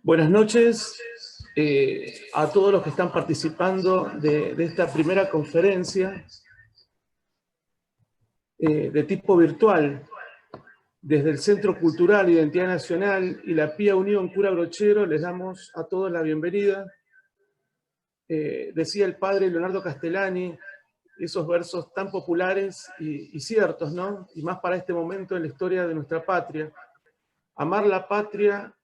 Buenas noches a todos los que están participando de esta primera conferencia de tipo virtual. Desde el Centro Cultural Identidad Nacional y la Pía Unión Cura Brochero les damos a todos la bienvenida. Decía el padre Leonardo Castellani, esos versos tan populares y ciertos, ¿no? Y más para este momento en la historia de nuestra patria. Amar la patria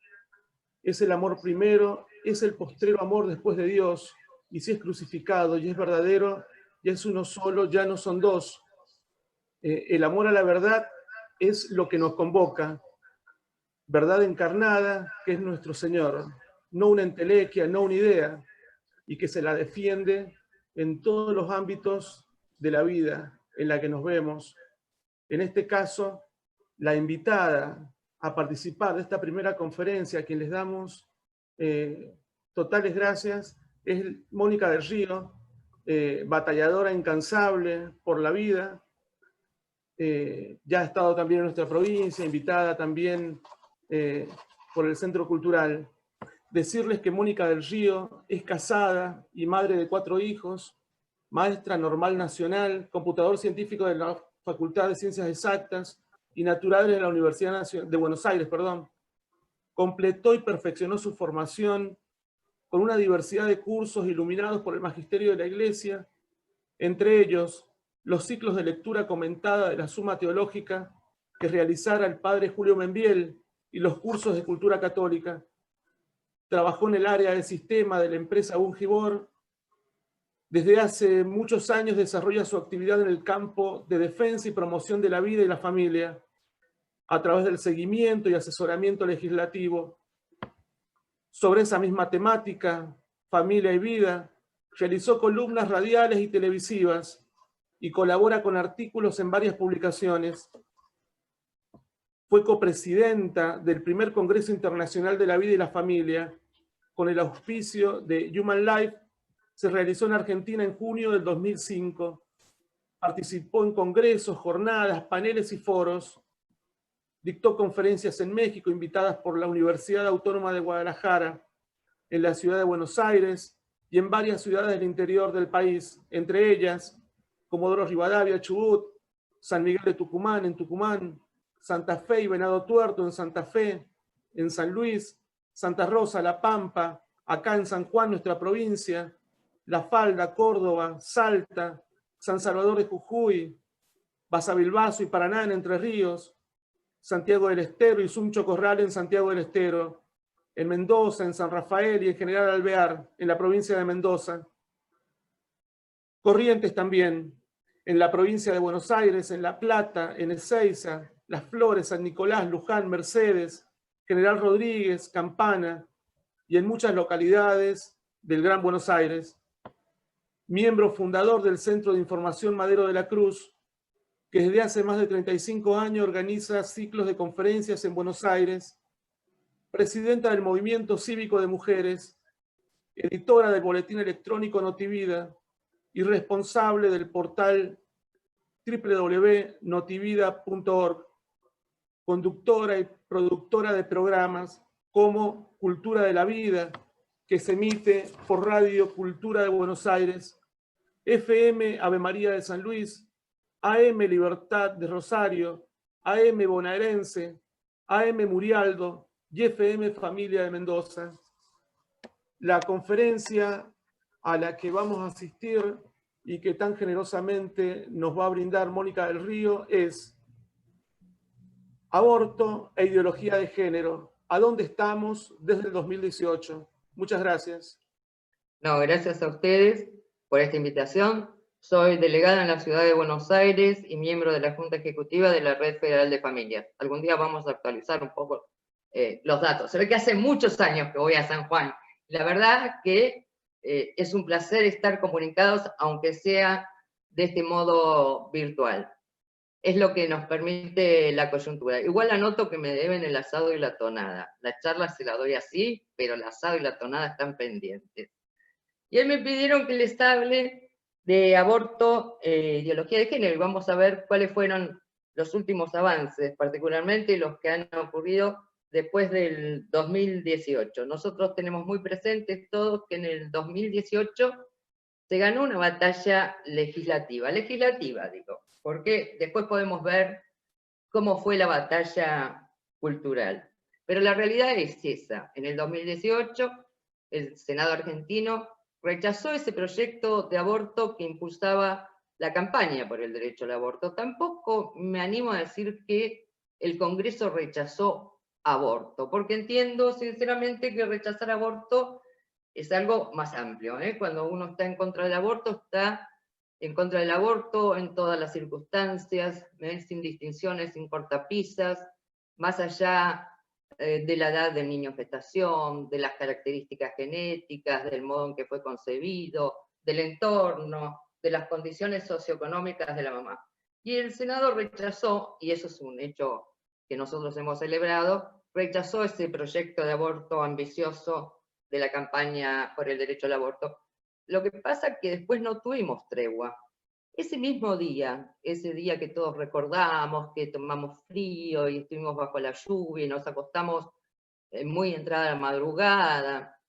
es el amor primero, es el postrero amor después de Dios, y si es crucificado y es verdadero, ya es uno solo, ya no son dos. El amor a la verdad es lo que nos convoca, verdad encarnada, que es nuestro Señor, no una entelequia, no una idea, y que se la defiende en todos los ámbitos de la vida en la que nos vemos. En este caso, la invitada a participar de esta primera conferencia, a quien les damos totales gracias, es Mónica del Río, batalladora incansable por la vida. Ya ha estado también en nuestra provincia, invitada también por el Centro Cultural. Decirles que Mónica del Río es casada y madre de 4 hijos, maestra normal nacional, computador científico de la Facultad de Ciencias Exactas y natural de la Universidad de Buenos Aires, perdón. Completó y perfeccionó su formación con una diversidad de cursos iluminados por el magisterio de la Iglesia, entre ellos los ciclos de lectura comentada de la Suma Teológica que realizara el padre Julio Membiel y los cursos de cultura católica. Trabajó en el área del sistema de la empresa Bungibor. Desde hace muchos años desarrolla su actividad en el campo de defensa y promoción de la vida y la familia, a través del seguimiento y asesoramiento legislativo. Sobre esa misma temática, familia y vida, realizó columnas radiales y televisivas y colabora con artículos en varias publicaciones. Fue copresidenta del primer Congreso Internacional de la Vida y la Familia, con el auspicio de Human Life. Se realizó en Argentina en junio del 2005. Participó en congresos, jornadas, paneles y foros. Dictó conferencias en México invitadas por la Universidad Autónoma de Guadalajara, en la ciudad de Buenos Aires y en varias ciudades del interior del país, entre ellas Comodoro Rivadavia, Chubut, San Miguel de Tucumán, en Tucumán, Santa Fe y Venado Tuerto, en Santa Fe, en San Luis, Santa Rosa, La Pampa, acá en San Juan, nuestra provincia, La Falda, Córdoba, Salta, San Salvador de Jujuy, Basavilbaso y Paraná en Entre Ríos, Santiago del Estero y Suncho Corral en Santiago del Estero, en Mendoza, en San Rafael y en General Alvear, en la provincia de Mendoza. Corrientes también, en la provincia de Buenos Aires, en La Plata, en Ezeiza, Las Flores, San Nicolás, Luján, Mercedes, General Rodríguez, Campana, y en muchas localidades del Gran Buenos Aires. Miembro fundador del Centro de Información Madero de la Cruz, que desde hace más de 35 años organiza ciclos de conferencias en Buenos Aires, presidenta del Movimiento Cívico de Mujeres, editora del boletín electrónico Notivida y responsable del portal www.notivida.org, conductora y productora de programas como Cultura de la Vida, que se emite por Radio Cultura de Buenos Aires, FM Ave María de San Luis, AM Libertad de Rosario, AM Bonaerense, AM Murialdo y FM Familia de Mendoza. La conferencia a la que vamos a asistir y que tan generosamente nos va a brindar Mónica del Río es Aborto e ideología de género. ¿A dónde estamos desde el 2018? Muchas gracias. No, gracias a ustedes por esta invitación. Soy delegada en la ciudad de Buenos Aires y miembro de la Junta Ejecutiva de la Red Federal de Familias. Algún día vamos a actualizar un poco los datos. Se ve que hace muchos años que voy a San Juan. La verdad que es un placer estar comunicados, aunque sea de este modo virtual. Es lo que nos permite la coyuntura. Igual anoto que me deben el asado y la tonada. La charla se la doy así, pero el asado y la tonada están pendientes. Y me pidieron que les hable de aborto, ideología de género, y vamos a ver cuáles fueron los últimos avances, particularmente los que han ocurrido después del 2018. Nosotros tenemos muy presentes todos que en el 2018 se ganó una batalla legislativa, digo, porque después podemos ver cómo fue la batalla cultural. Pero la realidad es esa. En el 2018, el Senado argentino rechazó ese proyecto de aborto que impulsaba la campaña por el derecho al aborto. Tampoco me animo a decir que el Congreso rechazó aborto, porque entiendo sinceramente que rechazar aborto es algo más amplio. Cuando uno está en contra del aborto, está en contra del aborto en todas las circunstancias, sin distinciones, sin cortapisas, más allá de la edad del niño en gestación, de las características genéticas, del modo en que fue concebido, del entorno, de las condiciones socioeconómicas de la mamá. Y el Senado rechazó, y eso es un hecho que nosotros hemos celebrado, rechazó ese proyecto de aborto ambicioso de la campaña por el derecho al aborto. Lo que pasa es que después no tuvimos tregua. Ese mismo día, ese día que todos recordamos, que tomamos frío y estuvimos bajo la lluvia y nos acostamos muy entrada la madrugada,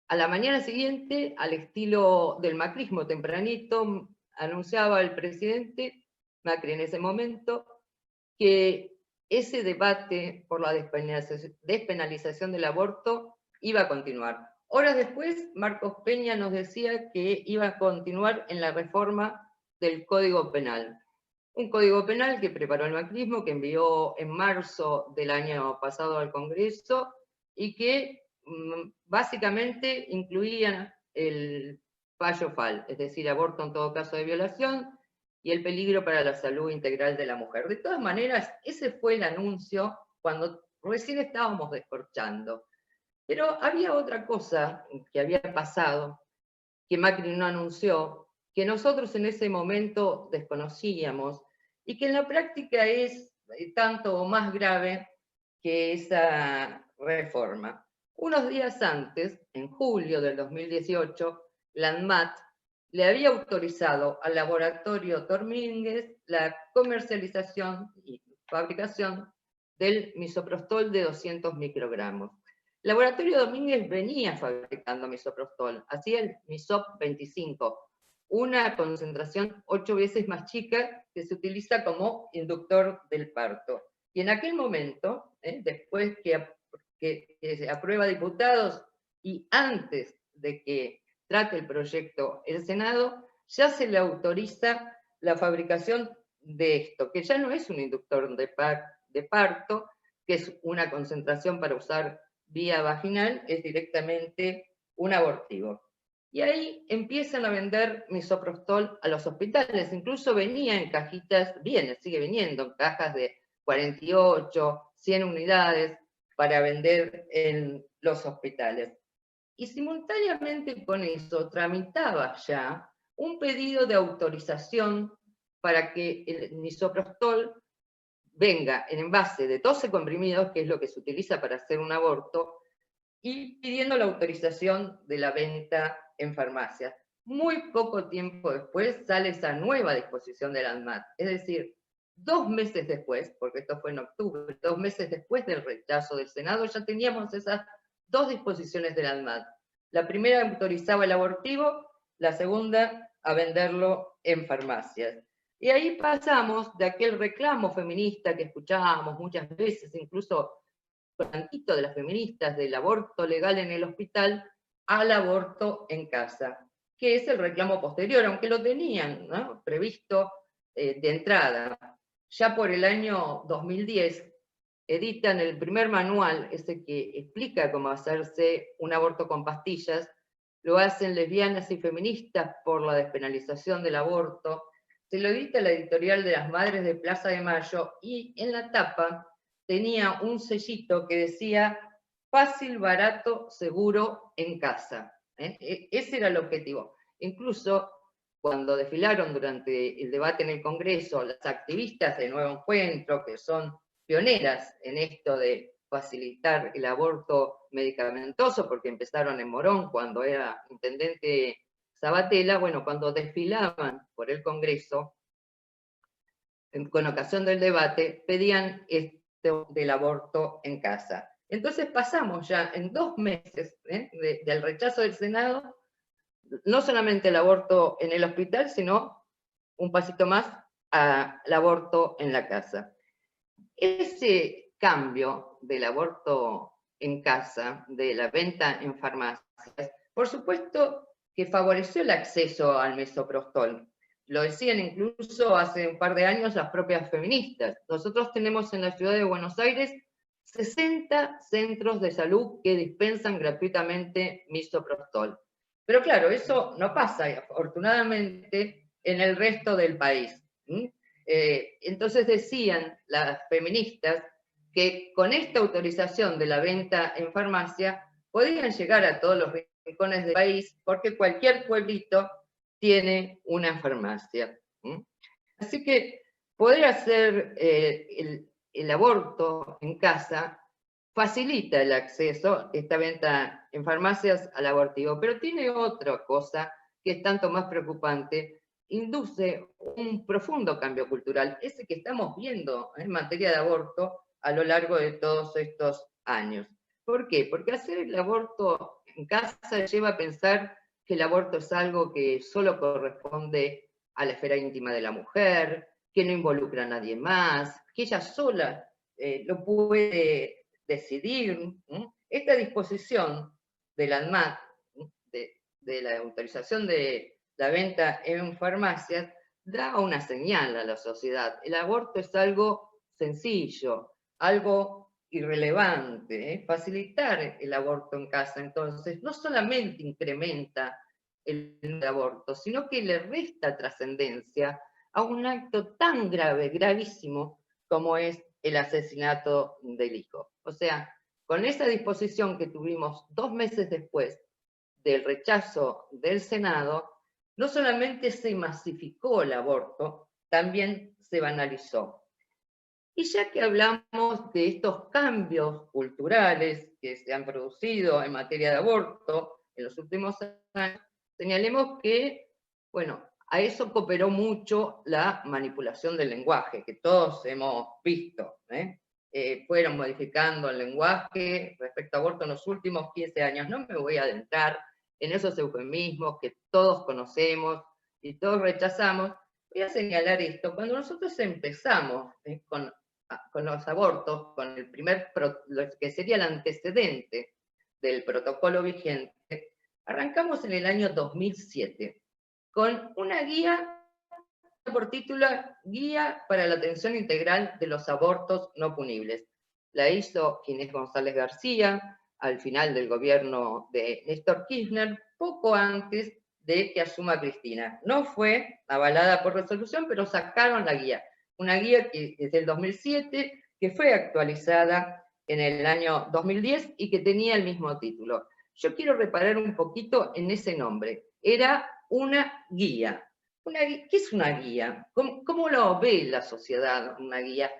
a la mañana siguiente, al estilo del macrismo tempranito, anunciaba el presidente Macri en ese momento que ese debate por la despenalización del aborto iba a continuar. Horas después, Marcos Peña nos decía que iba a continuar en la reforma del Código Penal. Un Código Penal que preparó el macrismo, que envió en marzo del año pasado al Congreso y que básicamente incluía el fallo FAL, es decir, aborto en todo caso de violación, y el peligro para la salud integral de la mujer. De todas maneras, ese fue el anuncio cuando recién estábamos descorchando. Pero había otra cosa que había pasado, que Macri no anunció, que nosotros en ese momento desconocíamos, y que en la práctica es tanto o más grave que esa reforma. Unos días antes, en julio del 2018, la ANMAT le había autorizado al laboratorio Domínguez la comercialización y fabricación del misoprostol de 200 microgramos. El laboratorio Domínguez venía fabricando misoprostol, hacía el Misop 25, una concentración 8 veces más chica que se utiliza como inductor del parto. Y en aquel momento, después que se aprueba diputados y antes de que trate el proyecto el Senado, ya se le autoriza la fabricación de esto, que ya no es un inductor de parto, que es una concentración para usar vía vaginal, es directamente un abortivo. Y ahí empiezan a vender misoprostol a los hospitales, incluso venía en cajitas, sigue viniendo en cajas de 48, 100 unidades para vender en los hospitales. Y simultáneamente con eso tramitaba ya un pedido de autorización para que el misoprostol venga en envase de 12 comprimidos, que es lo que se utiliza para hacer un aborto, y pidiendo la autorización de la venta en farmacias. Muy poco tiempo después sale esa nueva disposición de la ANMAT, es decir, 2 meses después, porque esto fue en octubre, 2 meses después del rechazo del Senado, ya teníamos esas 2 disposiciones de la ANMAT. La primera autorizaba el abortivo, la segunda a venderlo en farmacias. Y ahí pasamos de aquel reclamo feminista que escuchábamos muchas veces, incluso de las feministas, del aborto legal en el hospital, al aborto en casa, que es el reclamo posterior, aunque lo tenían, ¿no?, previsto de entrada. Ya por el año 2010 editan el primer manual, ese que explica cómo hacerse un aborto con pastillas, lo hacen lesbianas y feministas por la despenalización del aborto, se lo edita la editorial de las Madres de Plaza de Mayo, y en la tapa tenía un sellito que decía fácil, barato, seguro, en casa. Ese era el objetivo. Incluso cuando desfilaron durante el debate en el Congreso las activistas de Nuevo Encuentro, que son pioneras en esto de facilitar el aborto medicamentoso, porque empezaron en Morón cuando era intendente Sabatella, bueno, cuando desfilaban por el Congreso, con ocasión del debate, pedían esto del aborto en casa. Entonces pasamos ya en 2 meses del rechazo del Senado, no solamente el aborto en el hospital, sino un pasito más al aborto en la casa. Ese cambio del aborto en casa, de la venta en farmacias, por supuesto que favoreció el acceso al misoprostol. Lo decían incluso hace un par de años las propias feministas. Nosotros tenemos en la ciudad de Buenos Aires 60 centros de salud que dispensan gratuitamente misoprostol. Pero claro, eso no pasa, afortunadamente, en el resto del país. Entonces decían las feministas que con esta autorización de la venta en farmacia podían llegar a todos los rincones del país porque cualquier pueblito tiene una farmacia. Así que poder hacer el aborto en casa facilita el acceso, esta venta en farmacias, al abortivo, pero tiene otra cosa que es tanto más preocupante, induce un profundo cambio cultural, ese que estamos viendo en materia de aborto a lo largo de todos estos años. ¿Por qué? Porque hacer el aborto en casa lleva a pensar que el aborto es algo que solo corresponde a la esfera íntima de la mujer, que no involucra a nadie más, que ella sola lo puede decidir. Esta disposición de la ANMAT, de la autorización de la venta en farmacias, da una señal a la sociedad. El aborto es algo sencillo, algo irrelevante. Facilitar el aborto en casa, entonces, no solamente incrementa el aborto, sino que le resta trascendencia a un acto tan grave, gravísimo, como es el asesinato del hijo. O sea, con esa disposición que tuvimos 2 meses después del rechazo del Senado, no solamente se masificó el aborto, también se banalizó. Y ya que hablamos de estos cambios culturales que se han producido en materia de aborto en los últimos años, señalemos que, bueno, a eso cooperó mucho la manipulación del lenguaje, que todos hemos visto. Fueron modificando el lenguaje respecto a aborto en los últimos 15 años. No me voy a adentrar en esos eufemismos que todos conocemos y todos rechazamos. Voy a señalar esto. Cuando nosotros empezamos con los abortos, con el primer, lo que sería el antecedente del protocolo vigente, arrancamos en el año 2007 con una guía por título Guía para la Atención Integral de los Abortos No Punibles. La hizo Ginés González García al final del gobierno de Néstor Kirchner, poco antes de que asuma Cristina. No fue avalada por resolución, pero sacaron la guía. Una guía que es del 2007, que fue actualizada en el año 2010 y que tenía el mismo título. Yo quiero reparar un poquito en ese nombre. Era una guía. ¿Qué es una guía? ¿Cómo lo ve la sociedad una guía?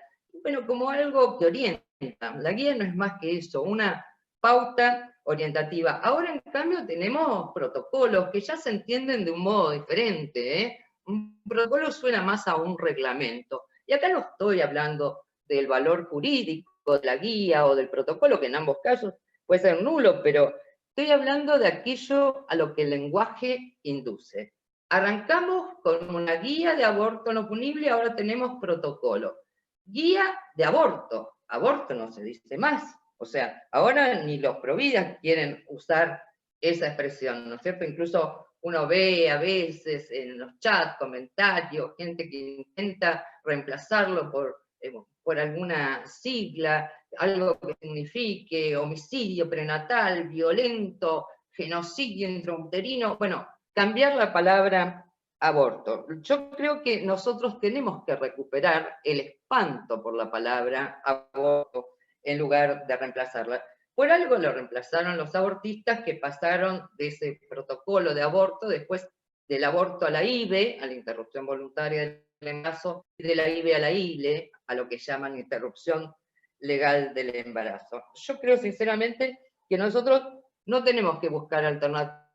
Bueno, como algo que orienta. La guía no es más que eso, una pauta orientativa. Ahora, en cambio, tenemos protocolos que ya se entienden de un modo diferente. Un protocolo suena más a un reglamento. Y acá no estoy hablando del valor jurídico de la guía o del protocolo, que en ambos casos puede ser nulo, pero estoy hablando de aquello a lo que el lenguaje induce. Arrancamos con una guía de aborto no punible, ahora tenemos protocolo. Guía de aborto. Aborto no se dice más. O sea, ahora ni los providas quieren usar esa expresión, ¿no es cierto? Incluso uno ve a veces en los chats, comentarios, gente que intenta reemplazarlo por alguna sigla, algo que signifique homicidio prenatal, violento, genocidio intrauterino. Bueno, cambiar la palabra aborto. Yo creo que nosotros tenemos que recuperar el espanto por la palabra aborto en lugar de reemplazarla. Por algo lo reemplazaron los abortistas que pasaron de ese protocolo de aborto, después del aborto a la IVE, a la interrupción voluntaria del embarazo, y de la IVE a la ILE, a lo que llaman interrupción legal del embarazo. Yo creo sinceramente que nosotros no tenemos que buscar alternativas.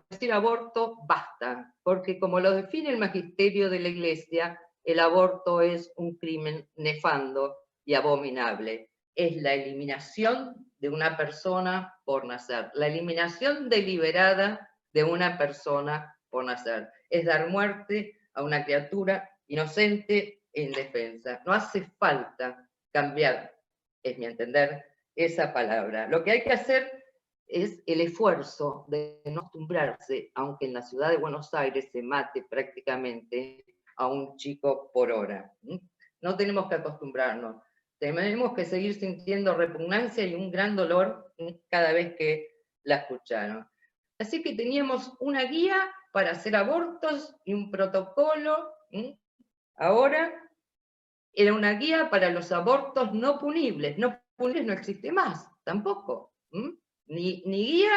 Decir aborto, basta, porque como lo define el magisterio de la Iglesia, el aborto es un crimen nefando y abominable. es la eliminación de una persona por nacer, la eliminación deliberada de una persona por nacer. Es dar muerte a una criatura inocente e indefensa. No hace falta cambiar, es mi entender, esa palabra. Lo que hay que hacer es el esfuerzo de no acostumbrarse, aunque en la ciudad de Buenos Aires se mate prácticamente a un chico por hora. No tenemos que acostumbrarnos. Tenemos que seguir sintiendo repugnancia y un gran dolor cada vez que la escucharon. Así que teníamos una guía para hacer abortos y un protocolo. Ahora era una guía para los abortos no punibles. No punibles no existe más, tampoco. Ni guía,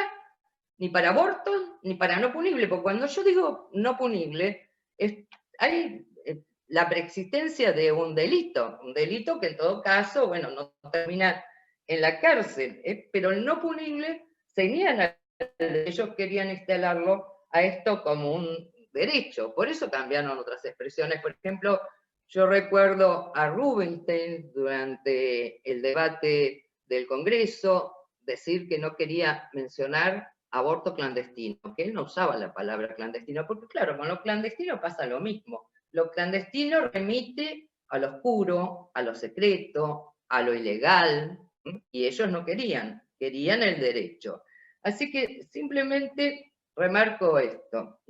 ni para abortos, ni para no punible. Porque cuando yo digo no punible, hay la preexistencia de un delito que en todo caso, bueno, no termina en la cárcel, pero el no punible señala, ellos querían instalarlo a esto como un derecho, por eso cambiaron otras expresiones. Por ejemplo, yo recuerdo a Rubinstein durante el debate del Congreso decir que no quería mencionar aborto clandestino, que él no usaba la palabra clandestino, porque claro, con lo clandestino pasa lo mismo. Lo clandestino remite a lo oscuro, a lo secreto, a lo ilegal, y ellos no querían el derecho. Así que simplemente remarco esto.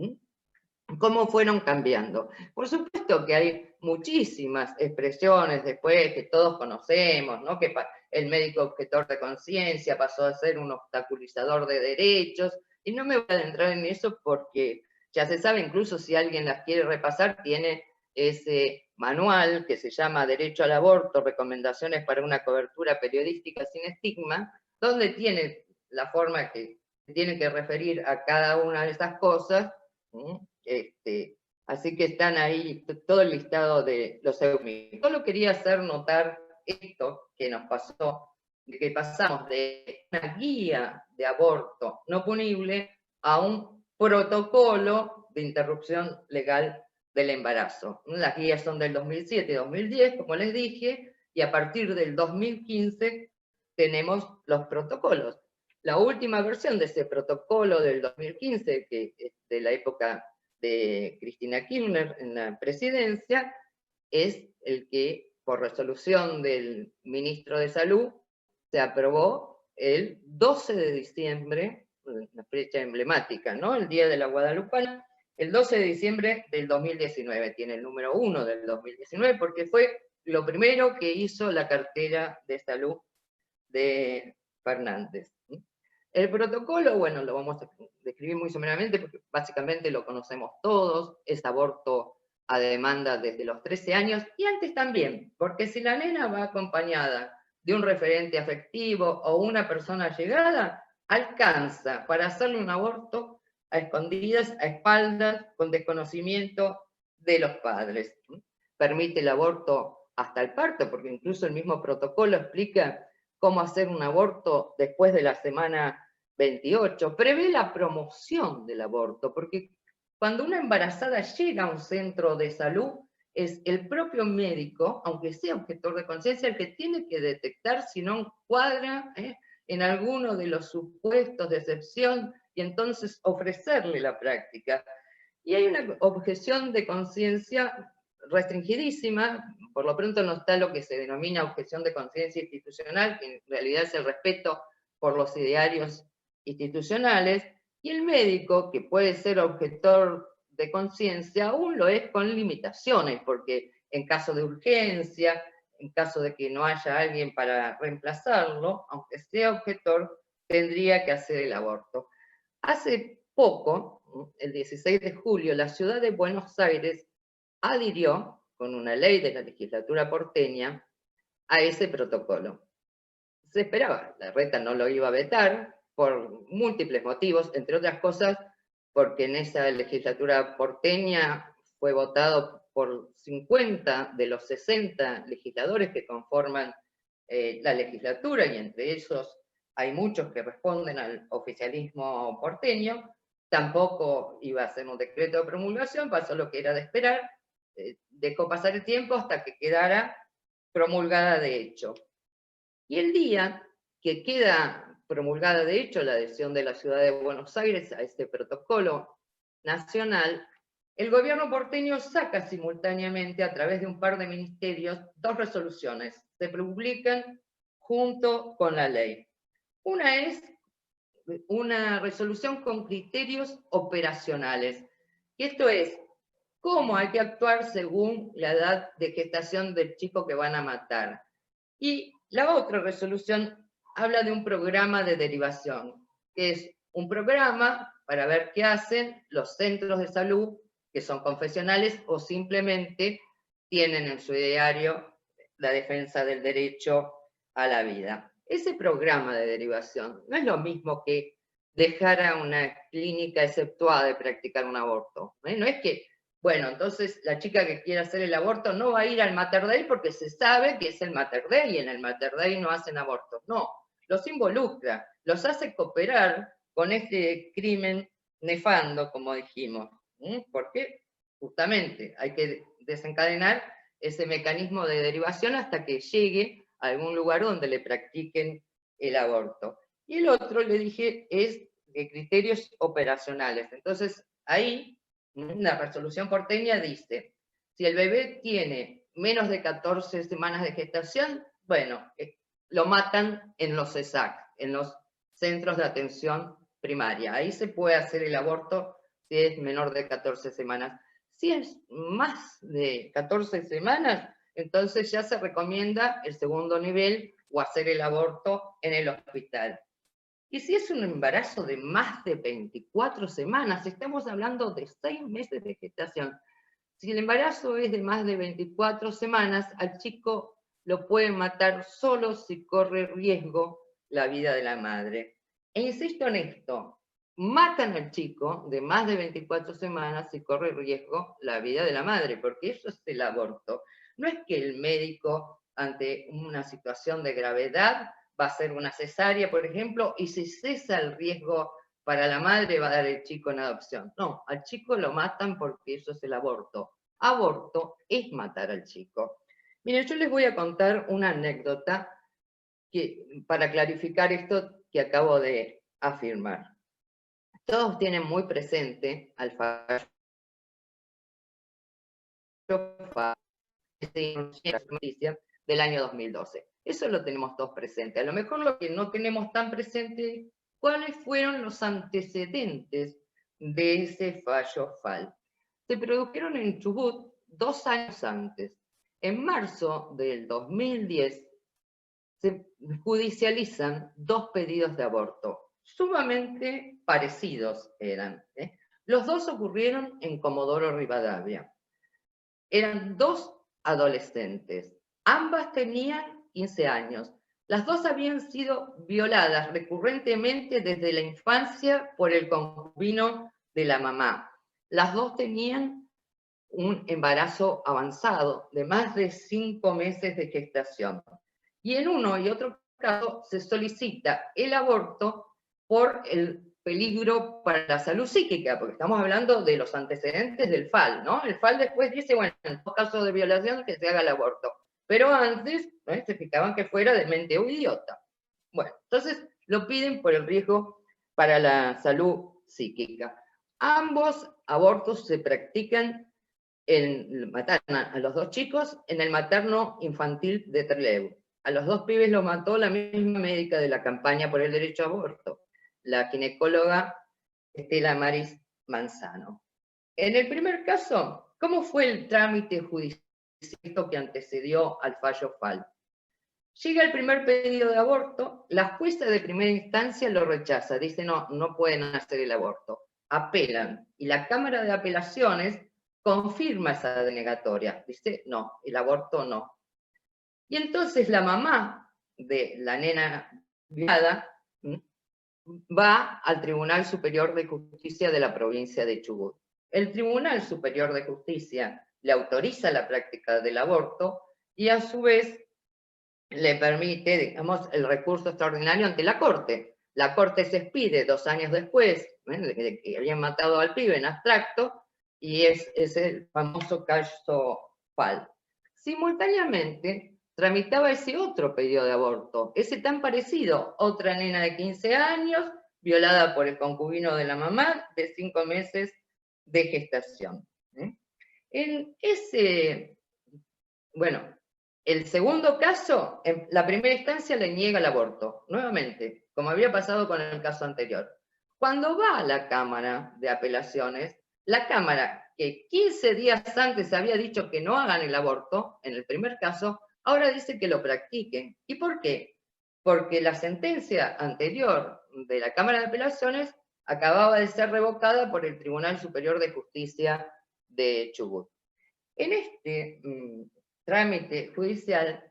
¿Cómo fueron cambiando? Por supuesto que hay muchísimas expresiones después que todos conocemos, ¿no? Que el médico objetor de conciencia pasó a ser un obstaculizador de derechos, y no me voy a adentrar en eso porque ya se sabe, incluso si alguien las quiere repasar, tiene ese manual que se llama Derecho al Aborto, Recomendaciones para una cobertura periodística sin estigma, donde tiene la forma que tiene que referir a cada una de esas cosas. Así que están ahí todo el listado de los eufemismos. Solo quería hacer notar esto que nos pasó, de que pasamos de una guía de aborto no punible a un protocolo de interrupción legal del embarazo. Las guías son del 2007 y 2010, como les dije, y a partir del 2015 tenemos los protocolos. La última versión de ese protocolo del 2015, que es de la época de Cristina Kirchner en la presidencia, es el que, por resolución del ministro de Salud, se aprobó el 12 de diciembre, una fecha emblemática, ¿no? El Día de la Guadalupana, el 12 de diciembre del 2019, tiene el número 1 del 2019, porque fue lo primero que hizo la cartera de salud de Fernández. El protocolo, bueno, lo vamos a describir muy someramente porque básicamente lo conocemos todos, es aborto a demanda desde los 13 años y antes también, porque si la nena va acompañada de un referente afectivo o una persona allegada, alcanza para hacerle un aborto a escondidas, a espaldas, con desconocimiento de los padres. Permite el aborto hasta el parto, porque incluso el mismo protocolo explica cómo hacer un aborto después de la semana 28, prevé la promoción del aborto, porque cuando una embarazada llega a un centro de salud, es el propio médico, aunque sea objetor de conciencia, el que tiene que detectar si no encuadra en alguno de los supuestos de excepción y entonces ofrecerle la práctica. Y hay una objeción de conciencia restringidísima, por lo pronto no está lo que se denomina objeción de conciencia institucional, que en realidad es el respeto por los idearios institucionales, y el médico, que puede ser objetor de conciencia, aún lo es con limitaciones, porque en caso de urgencia, en caso de que no haya alguien para reemplazarlo, aunque sea objetor, tendría que hacer el aborto. Hace poco, el 16 de julio, la ciudad de Buenos Aires adhirió, con una ley de la legislatura porteña, a ese protocolo. Se esperaba, la reta no lo iba a vetar por múltiples motivos, entre otras cosas porque en esa legislatura porteña fue votado por 50 de los 60 legisladores que conforman la legislatura, y entre ellos hay muchos que responden al oficialismo porteño. Tampoco iba a ser un decreto de promulgación, pasó lo que era de esperar, dejó pasar el tiempo hasta que quedara promulgada de hecho. Y el día que queda promulgada, de hecho, la adhesión de la Ciudad de Buenos Aires a este protocolo nacional, el gobierno porteño saca simultáneamente, a través de un par de ministerios, 2 resoluciones. Se publican junto con la ley. Una es una resolución con criterios operacionales. Y esto es, cómo hay que actuar según la edad de gestación del chico que van a matar. Y la otra resolución habla de un programa de derivación, que es un programa para ver qué hacen los centros de salud, que son confesionales o simplemente tienen en su ideario la defensa del derecho a la vida. Ese programa de derivación no es lo mismo que dejar a una clínica exceptuada de practicar un aborto. No es que, bueno, entonces la chica que quiere hacer el aborto no va a ir al Mater Dei porque se sabe que es el Mater Dei y en el Mater Dei no hacen abortos. No, los involucra, los hace cooperar con este crimen nefando, como dijimos. Porque justamente hay que desencadenar ese mecanismo de derivación hasta que llegue a algún lugar donde le practiquen el aborto. Y el otro, le dije, es de criterios operacionales. Entonces, ahí, la resolución porteña dice, si el bebé tiene menos de 14 semanas de gestación, bueno, lo matan en los CESAC, en los centros de atención primaria. Ahí se puede hacer el aborto si es menor de 14 semanas. Si es más de 14 semanas, entonces ya se recomienda el segundo nivel o hacer el aborto en el hospital. Y si es un embarazo de más de 24 semanas, estamos hablando de 6 meses de gestación. Si el embarazo es de más de 24 semanas, al chico lo pueden matar solo si corre riesgo la vida de la madre. E insisto en esto, matan al chico de más de 24 semanas si corre riesgo la vida de la madre, porque eso es el aborto. No es que el médico, ante una situación de gravedad, va a hacer una cesárea, por ejemplo, y si cesa el riesgo para la madre va a dar el chico en adopción. No, al chico lo matan porque eso es el aborto. Aborto es matar al chico. Miren, yo les voy a contar una anécdota para clarificar esto que acabo de afirmar. Todos tienen muy presente al fallo del año 2012. Eso lo tenemos todos presente. A lo mejor lo que no tenemos tan presente, ¿cuáles fueron los antecedentes de ese fallo FAL? Se produjeron en Chubut 2 años antes. En marzo del 2010 se judicializan 2 pedidos de aborto, sumamente parecidos eran. Los 2 ocurrieron en Comodoro Rivadavia. Eran 2 adolescentes. Ambas tenían 15 años. Las 2 habían sido violadas recurrentemente desde la infancia por el concubino de la mamá. Las 2 tenían un embarazo avanzado de más de 5 meses de gestación. Y en uno y otro caso se solicita el aborto por el peligro para la salud psíquica, porque estamos hablando de los antecedentes del FAL, ¿no? El FAL después dice, bueno, en todo caso de violación que se haga el aborto. Pero antes se fijaban que fuera de mente o idiota. Bueno, entonces lo piden por el riesgo para la salud psíquica. Ambos abortos se practican mataron a los 2 chicos en el materno infantil de Trelew. A los 2 pibes los mató la misma médica de la campaña por el derecho a aborto, la ginecóloga Estela Maris Manzano. En el primer caso, ¿cómo fue el trámite judicial que antecedió al fallo FAL? Llega el primer pedido de aborto, la jueza de primera instancia lo rechaza, dice no, no pueden hacer el aborto. Apelan, y la Cámara de Apelaciones confirma esa denegatoria, dice no, el aborto no. Y entonces la mamá de la nena violada va al Tribunal Superior de Justicia de la provincia de Chubut. El Tribunal Superior de Justicia le autoriza la práctica del aborto y a su vez le permite, digamos, el recurso extraordinario ante la Corte. La Corte se expide 2 años después de que habían matado al pibe en abstracto, y es el famoso caso FAL. Simultáneamente, tramitaba ese otro pedido de aborto, ese tan parecido, otra nena de 15 años, violada por el concubino de la mamá, de 5 meses de gestación. En ese, bueno, el segundo caso, en la primera instancia le niega el aborto, nuevamente, como había pasado con el caso anterior. Cuando va a la Cámara de Apelaciones, la Cámara, que 15 días antes había dicho que no hagan el aborto, en el primer caso, ahora dice que lo practiquen. ¿Y por qué? Porque la sentencia anterior de la Cámara de Apelaciones acababa de ser revocada por el Tribunal Superior de Justicia de Chubut. En este trámite judicial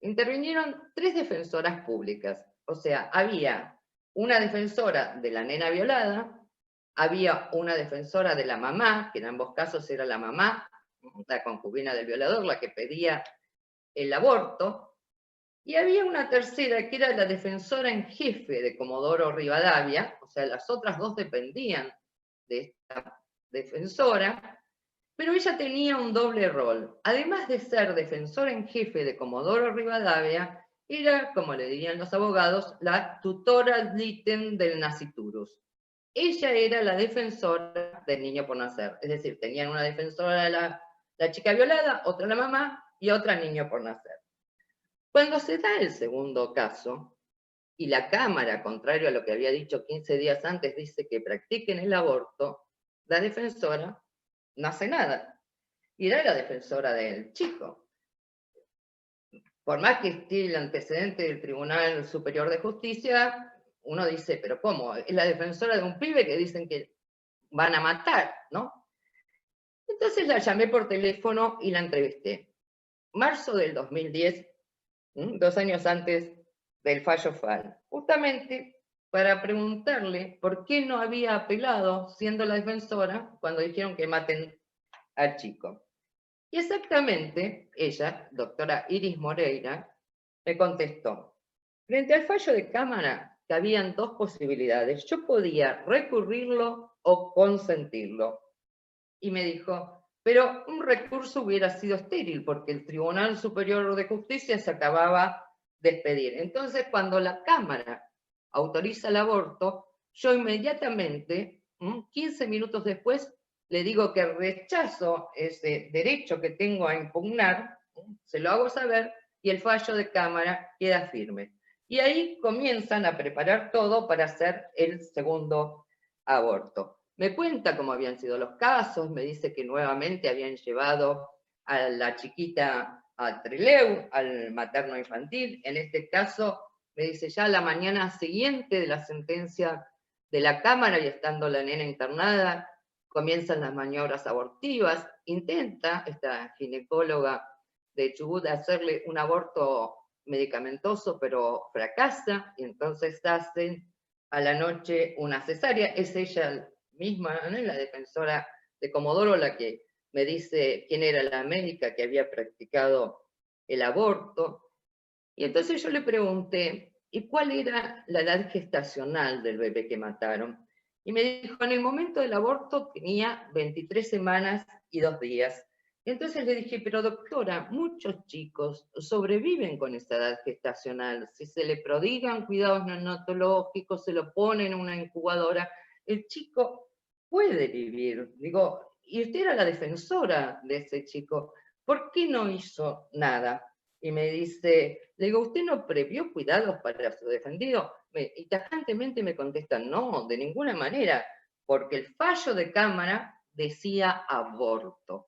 intervinieron 3 defensoras públicas. O sea, había una defensora de la nena violada, había una defensora de la mamá, que en ambos casos era la mamá, la concubina del violador, la que pedía el aborto, y había una tercera que era la defensora en jefe de Comodoro Rivadavia, o sea, las otras 2 dependían de esta defensora, pero ella tenía un doble rol. Además de ser defensora en jefe de Comodoro Rivadavia, era, como le dirían los abogados, la tutora ad litem del nasciturus. Ella era la defensora del niño por nacer. Es decir, tenían una defensora la chica violada, otra la mamá y otra niño por nacer. Cuando se da el segundo caso, y la Cámara, contrario a lo que había dicho 15 días antes, dice que practiquen el aborto, la defensora no hace nada. Y era la defensora del chico. Por más que esté el antecedente del Tribunal Superior de Justicia, uno dice, pero ¿cómo? Es la defensora de un pibe que dicen que van a matar, ¿no? Entonces la llamé por teléfono y la entrevisté. Marzo del 2010, 2 años antes del fallo FAL, justamente para preguntarle por qué no había apelado siendo la defensora cuando dijeron que maten al chico. Y exactamente ella, doctora Iris Moreira, me contestó, frente al fallo de Cámara, que habían 2 posibilidades, yo podía recurrirlo o consentirlo. Y me dijo, pero un recurso hubiera sido estéril, porque el Tribunal Superior de Justicia se acababa de expedir. Entonces, cuando la Cámara autoriza el aborto, yo inmediatamente, 15 minutos después, le digo que rechazo ese derecho que tengo a impugnar, se lo hago saber, y el fallo de Cámara queda firme. Y ahí comienzan a preparar todo para hacer el segundo aborto. Me cuenta cómo habían sido los casos, me dice que nuevamente habían llevado a la chiquita a Trelew, al materno infantil. En este caso, me dice ya la mañana siguiente de la sentencia de la Cámara y estando la nena internada, comienzan las maniobras abortivas. Intenta esta ginecóloga de Chubut hacerle un aborto medicamentoso, pero fracasa, y entonces hacen a la noche una cesárea. Es ella misma, ¿no?, la defensora de Comodoro, la que me dice quién era la médica que había practicado el aborto. Y entonces yo le pregunté, ¿y cuál era la edad gestacional del bebé que mataron? Y me dijo, en el momento del aborto tenía 23 semanas y 2 días. Entonces le dije, pero doctora, muchos chicos sobreviven con esa edad gestacional. Si se le prodigan cuidados neonatológicos, se lo ponen en una incubadora, el chico puede vivir. Digo, y usted era la defensora de ese chico, ¿por qué no hizo nada? Y me dice, le digo, ¿usted no previó cuidados para su defendido? Y tajantemente me contesta, no, de ninguna manera, porque el fallo de Cámara decía aborto.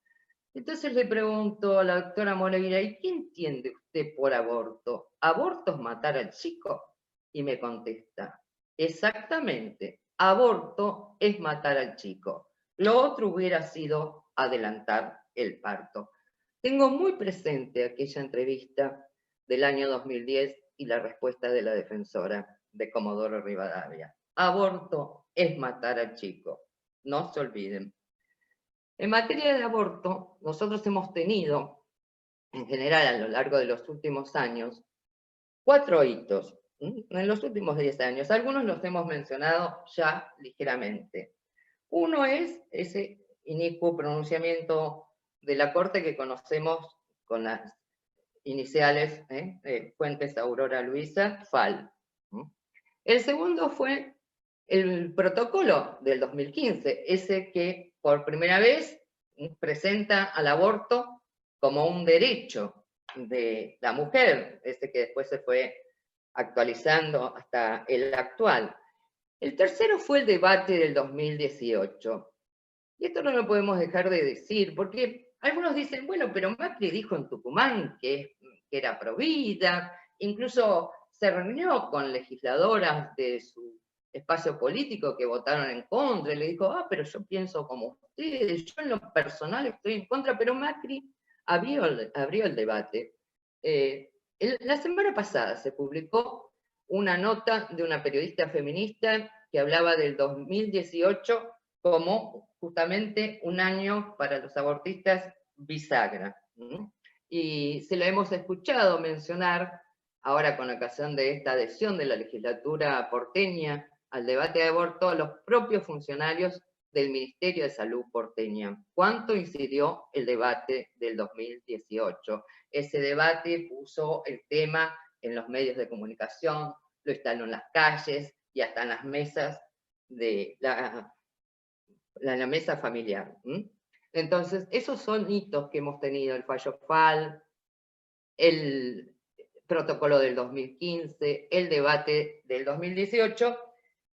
Entonces le pregunto a la doctora Moreira, ¿y qué entiende usted por aborto? ¿Aborto es matar al chico? Y me contesta, exactamente, aborto es matar al chico. Lo otro hubiera sido adelantar el parto. Tengo muy presente aquella entrevista del año 2010 y la respuesta de la defensora de Comodoro Rivadavia. Aborto es matar al chico. No se olviden. En materia de aborto, nosotros hemos tenido, en general a lo largo de los últimos años, 4 hitos, en los últimos 10 años. Algunos los hemos mencionado ya ligeramente. Uno es ese inicuo pronunciamiento de la Corte que conocemos con las iniciales, Fuentes Aurora Luisa, FAL. El segundo fue el protocolo del 2015, ese que por primera vez presenta al aborto como un derecho de la mujer, ese que después se fue actualizando hasta el actual. El tercero fue el debate del 2018. Y esto no lo podemos dejar de decir, porque algunos dicen, bueno, pero Macri dijo en Tucumán que era provida, incluso se reunió con legisladoras de su espacio político que votaron en contra, y le dijo, pero yo pienso como ustedes, yo en lo personal estoy en contra, pero Macri abrió el debate. La semana pasada se publicó una nota de una periodista feminista que hablaba del 2018 como justamente un año para los abortistas bisagra. Y se lo hemos escuchado mencionar ahora con ocasión de esta adhesión de la legislatura porteña al debate de aborto a los propios funcionarios del Ministerio de Salud porteña. ¿Cuánto incidió el debate del 2018? Ese debate puso el tema en los medios de comunicación, lo instaló en las calles y hasta en las mesas de la mesa familiar. Entonces, esos son hitos que hemos tenido, el fallo FAL, el protocolo del 2015, el debate del 2018,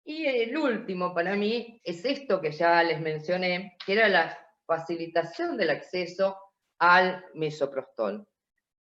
y el último para mí es esto que ya les mencioné, que era la facilitación del acceso al misoprostol.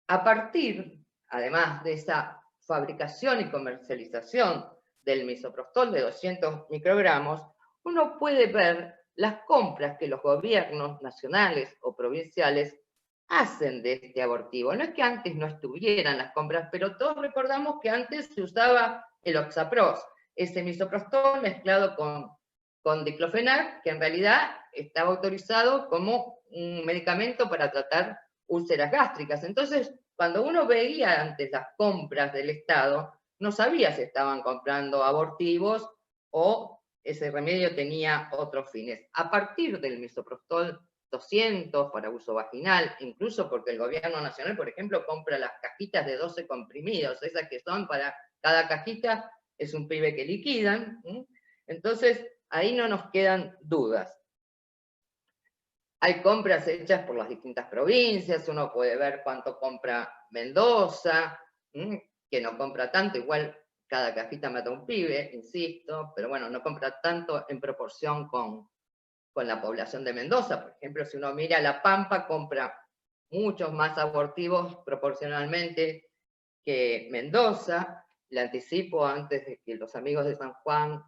A partir, además de esa fabricación y comercialización del misoprostol de 200 microgramos, uno puede ver las compras que los gobiernos nacionales o provinciales hacen de este abortivo. No es que antes no estuvieran las compras, pero todos recordamos que antes se usaba el oxapros, ese misoprostol mezclado con diclofenac, que en realidad estaba autorizado como un medicamento para tratar úlceras gástricas. Entonces, cuando uno veía antes las compras del Estado, no sabía si estaban comprando abortivos o ese remedio tenía otros fines. A partir del misoprostol 200 para uso vaginal, incluso porque el gobierno nacional, por ejemplo, compra las cajitas de 12 comprimidos, esas que son para cada cajita, es un pibe que liquidan. Entonces, ahí no nos quedan dudas. Hay compras hechas por las distintas provincias, uno puede ver cuánto compra Mendoza, que no compra tanto, igual cada cajita mata un pibe, insisto, pero bueno, no compra tanto en proporción con la población de Mendoza. Por ejemplo, si uno mira La Pampa, compra muchos más abortivos proporcionalmente que Mendoza. Le anticipo, antes de que los amigos de San Juan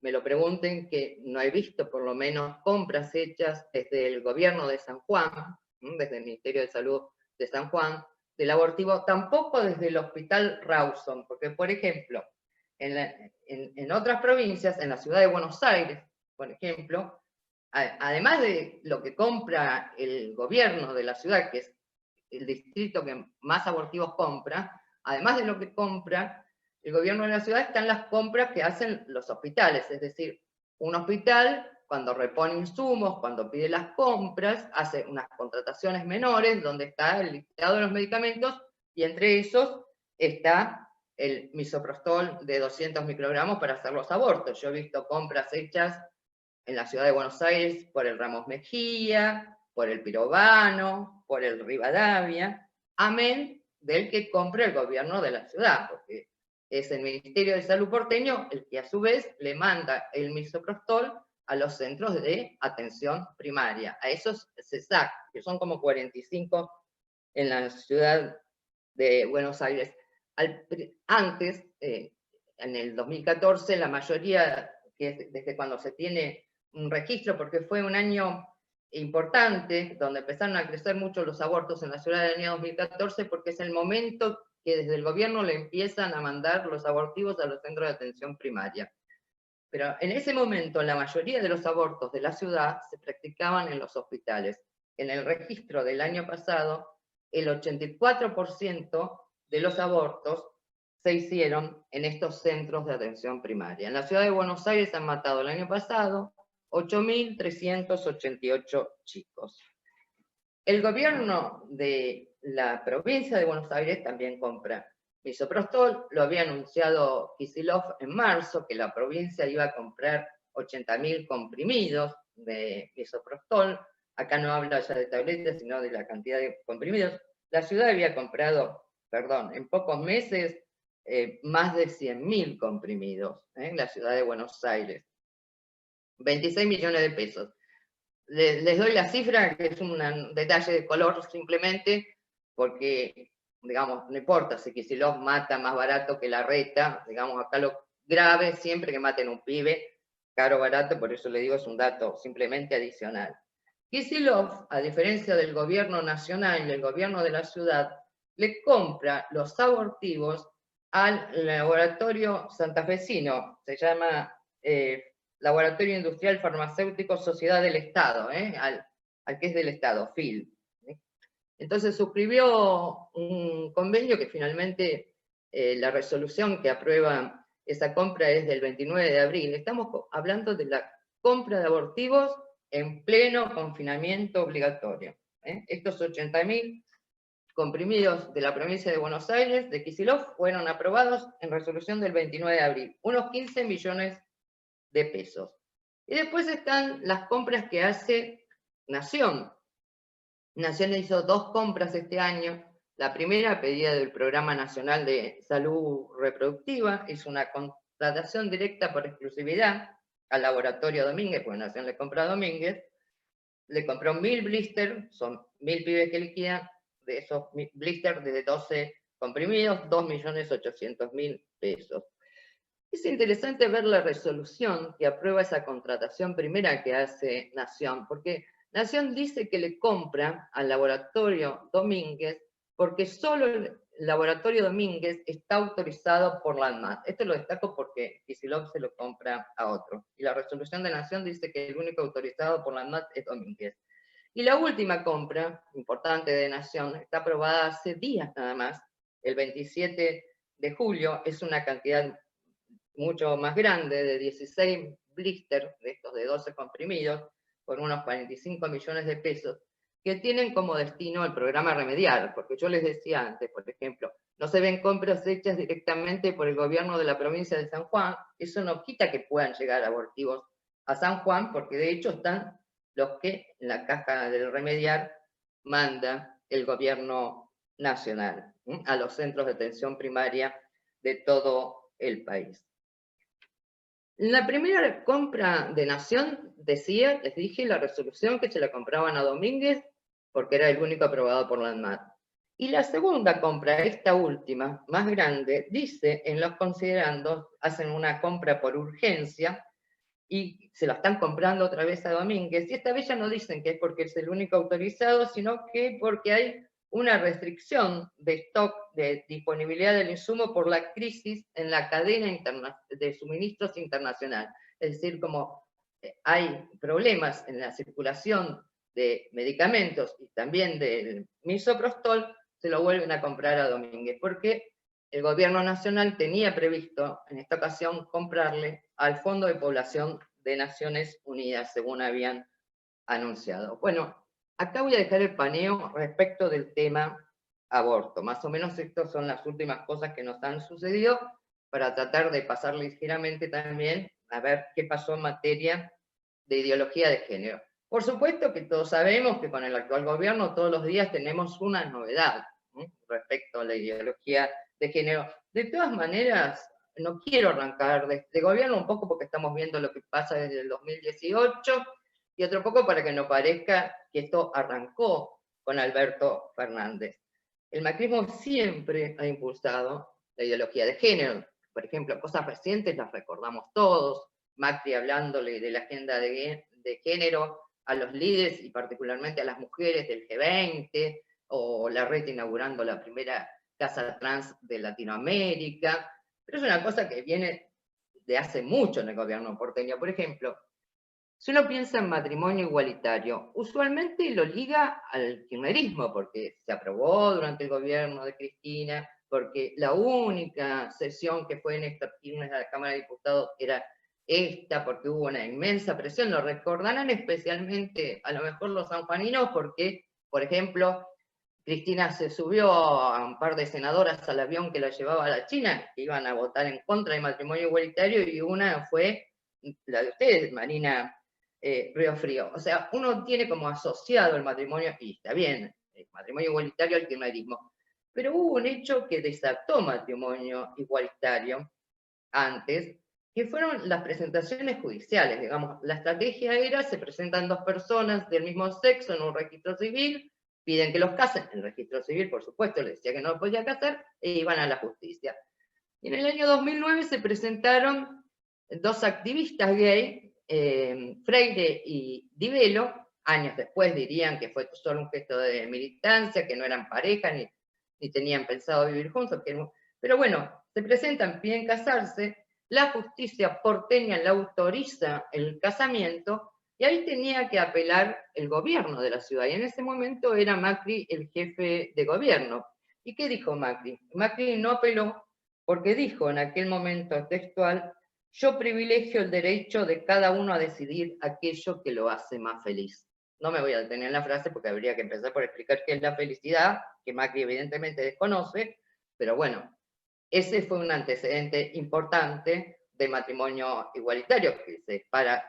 me lo pregunten, que no he visto por lo menos compras hechas desde el gobierno de San Juan, desde el Ministerio de Salud de San Juan, del abortivo, tampoco desde el Hospital Rawson, porque, por ejemplo, en otras provincias, en la ciudad de Buenos Aires, por ejemplo, además de lo que compra el gobierno de la ciudad, que es el distrito que más abortivos compra, además de lo que compra el gobierno de la ciudad, están las compras que hacen los hospitales, es decir, un hospital cuando repone insumos, cuando pide las compras, hace unas contrataciones menores donde está el listado de los medicamentos y entre esos está el misoprostol de 200 microgramos para hacer los abortos. Yo he visto compras hechas en la ciudad de Buenos Aires por el Ramos Mejía, por el Pirovano, por el Rivadavia, amén del que compra el gobierno de la ciudad, porque es el Ministerio de Salud porteño el que a su vez le manda el misoprostol a los centros de atención primaria, a esos CESAC, que son como 45 en la ciudad de Buenos Aires. Antes, en el 2014, la mayoría, que es desde cuando se tiene un registro, porque fue un año importante, donde empezaron a crecer mucho los abortos en la ciudad del año 2014, porque es el momento que desde el gobierno le empiezan a mandar los abortivos a los centros de atención primaria. Pero en ese momento la mayoría de los abortos de la ciudad se practicaban en los hospitales. En el registro del año pasado, el 84% de los abortos se hicieron en estos centros de atención primaria. En la ciudad de Buenos Aires han matado el año pasado 8.388 chicos. El gobierno de la provincia de Buenos Aires también compra misoprostol. Lo había anunciado Kicillof en marzo, que la provincia iba a comprar 80.000 comprimidos de misoprostol. Acá no habla ya de tabletas, sino de la cantidad de comprimidos. La ciudad había comprado, perdón, en pocos meses, más de 100.000 comprimidos, en la ciudad de Buenos Aires. 26 millones de pesos. Les doy la cifra, que es un detalle de color simplemente, porque, digamos, no importa si Kicillof mata más barato que la reta, digamos, acá lo grave siempre que maten un pibe, caro o barato, por eso le digo, es un dato simplemente adicional. Kicillof, a diferencia del gobierno nacional y el gobierno de la ciudad, le compra los abortivos al laboratorio santafesino, se llama Laboratorio Industrial Farmacéutico Sociedad del Estado, al que es del Estado, FIL. Entonces suscribió un convenio que finalmente la resolución que aprueba esa compra es del 29 de abril. Estamos hablando de la compra de abortivos en pleno confinamiento obligatorio. Estos 80.000 comprimidos de la provincia de Buenos Aires, de Kicillof, fueron aprobados en resolución del 29 de abril, unos 15 millones de pesos. Y después están las compras que hace Nación. Nación hizo 2 compras este año. La primera, a pedido del Programa Nacional de Salud Reproductiva, hizo una contratación directa por exclusividad al laboratorio Domínguez, porque Nación le compra a Domínguez, le compró 1.000 blister, son 1.000 pibes que liquidan, de esos blister de 12 comprimidos, 2.800.000 pesos. Es interesante ver la resolución que aprueba esa contratación primera que hace Nación, porque Nación dice que le compra al laboratorio Domínguez porque solo el laboratorio Domínguez está autorizado por la ANMAT. Esto lo destaco porque Kicillof se lo compra a otro. Y la resolución de Nación dice que el único autorizado por la ANMAT es Domínguez. Y la última compra importante de Nación está aprobada hace días nada más, el 27 de julio, es una cantidad mucho más grande, de 16 blister, de estos de 12 comprimidos, por unos 45 millones de pesos, que tienen como destino el programa Remediar, porque yo les decía antes, por ejemplo, no se ven compras hechas directamente por el gobierno de la provincia de San Juan, eso no quita que puedan llegar abortivos a San Juan, porque de hecho están los que en la caja del Remediar manda el gobierno nacional a los centros de atención primaria de todo el país. La primera compra de Nación decía, les dije, la resolución que se la compraban a Domínguez porque era el único aprobado por la ANMAT. Y la segunda compra, esta última, más grande, dice en los considerandos, hacen una compra por urgencia y se la están comprando otra vez a Domínguez. Y esta vez ya no dicen que es porque es el único autorizado, sino que porque hay una restricción de stock, de disponibilidad del insumo por la crisis en la cadena de suministros internacional. Es decir, como hay problemas en la circulación de medicamentos y también del misoprostol, se lo vuelven a comprar a Domínguez, porque el gobierno nacional tenía previsto en esta ocasión comprarle al Fondo de Población de Naciones Unidas, según habían anunciado. Bueno, acá voy a dejar el paneo respecto del tema aborto. Más o menos estas son las últimas cosas que nos han sucedido para tratar de pasar ligeramente también a ver qué pasó en materia de ideología de género. Por supuesto que todos sabemos que con el actual gobierno todos los días tenemos una novedad respecto a la ideología de género. De todas maneras, no quiero arrancar de este gobierno un poco porque estamos viendo lo que pasa desde el 2018 y otro poco para que no parezca que esto arrancó con Alberto Fernández. El macrismo siempre ha impulsado la ideología de género. Por ejemplo, cosas recientes las recordamos todos, Macri hablándole de la agenda de género a los líderes y particularmente a las mujeres del G20, o la red inaugurando la primera casa trans de Latinoamérica, pero es una cosa que viene de hace mucho en el gobierno porteño. Por ejemplo, si uno piensa en matrimonio igualitario, usualmente lo liga al kirchnerismo, porque se aprobó durante el gobierno de Cristina, porque la única sesión que fue en esta Kirchner a la Cámara de Diputados era esta, porque hubo una inmensa presión. Lo recordarán especialmente a lo mejor los sanjuaninos, porque, por ejemplo, Cristina se subió a un par de senadoras al avión que la llevaba a la China, que iban a votar en contra del matrimonio igualitario, y una fue la de ustedes, Marina Río Frío. O sea, uno tiene como asociado el matrimonio, y está bien, el matrimonio igualitario al kirchnerismo, pero hubo un hecho que desató matrimonio igualitario antes, que fueron las presentaciones judiciales. Digamos, la estrategia era, se presentan dos personas del mismo sexo en un registro civil, piden que los casen, el registro civil, por supuesto, les decía que no lo podía casar, e iban a la justicia. Y en el año 2009 se presentaron dos activistas gay, Freire y Di Velo. Años después dirían que fue solo un gesto de militancia, que no eran pareja, ni tenían pensado vivir juntos, pero bueno, se presentan, piden casarse, la justicia porteña le autoriza el casamiento, y ahí tenía que apelar el gobierno de la ciudad, y en ese momento era Macri el jefe de gobierno. ¿Y qué dijo Macri? Macri no apeló porque dijo en aquel momento textual: yo privilegio el derecho de cada uno a decidir aquello que lo hace más feliz. No me voy a detener en la frase porque habría que empezar por explicar qué es la felicidad, que Macri evidentemente desconoce, pero bueno, ese fue un antecedente importante de matrimonio igualitario que se dispara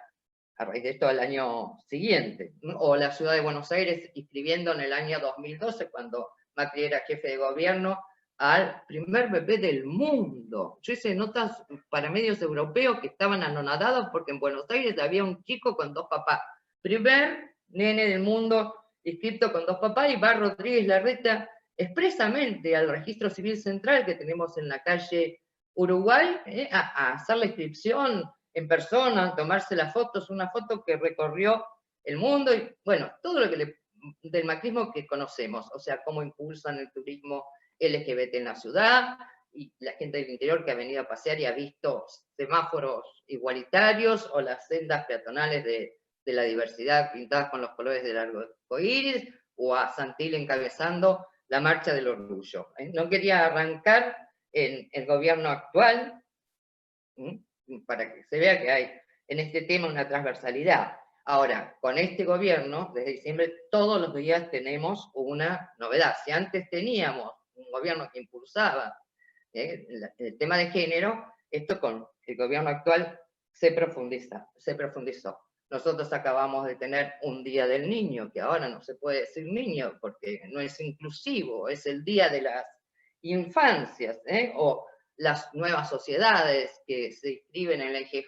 a raíz de esto al año siguiente. O la ciudad de Buenos Aires inscribiendo en el año 2012, cuando Macri era jefe de gobierno, al primer bebé del mundo. Yo hice notas para medios europeos que estaban anonadados porque en Buenos Aires había un chico con dos papás. Primer nene del mundo inscrito con dos papás, y va Rodríguez Larreta expresamente al registro civil central que tenemos en la calle Uruguay, a hacer la inscripción en persona, tomarse las fotos, una foto que recorrió el mundo, y bueno, todo lo que del macrismo que conocemos, o sea, cómo impulsan el turismo LGBT en la ciudad, y la gente del interior que ha venido a pasear y ha visto semáforos igualitarios o las sendas peatonales de la diversidad pintadas con los colores del arco iris, o a Santil encabezando la marcha del orgullo. No quería arrancar en el gobierno actual, para que se vea que hay en este tema una transversalidad. Ahora, con este gobierno, desde diciembre, todos los días tenemos una novedad. Si antes teníamos un gobierno que impulsaba el tema de género, esto con el gobierno actual se profundizó. Nosotros acabamos de tener un Día del Niño, que ahora no se puede decir niño porque no es inclusivo, es el Día de las Infancias, o las nuevas sociedades que se inscriben en la EGJ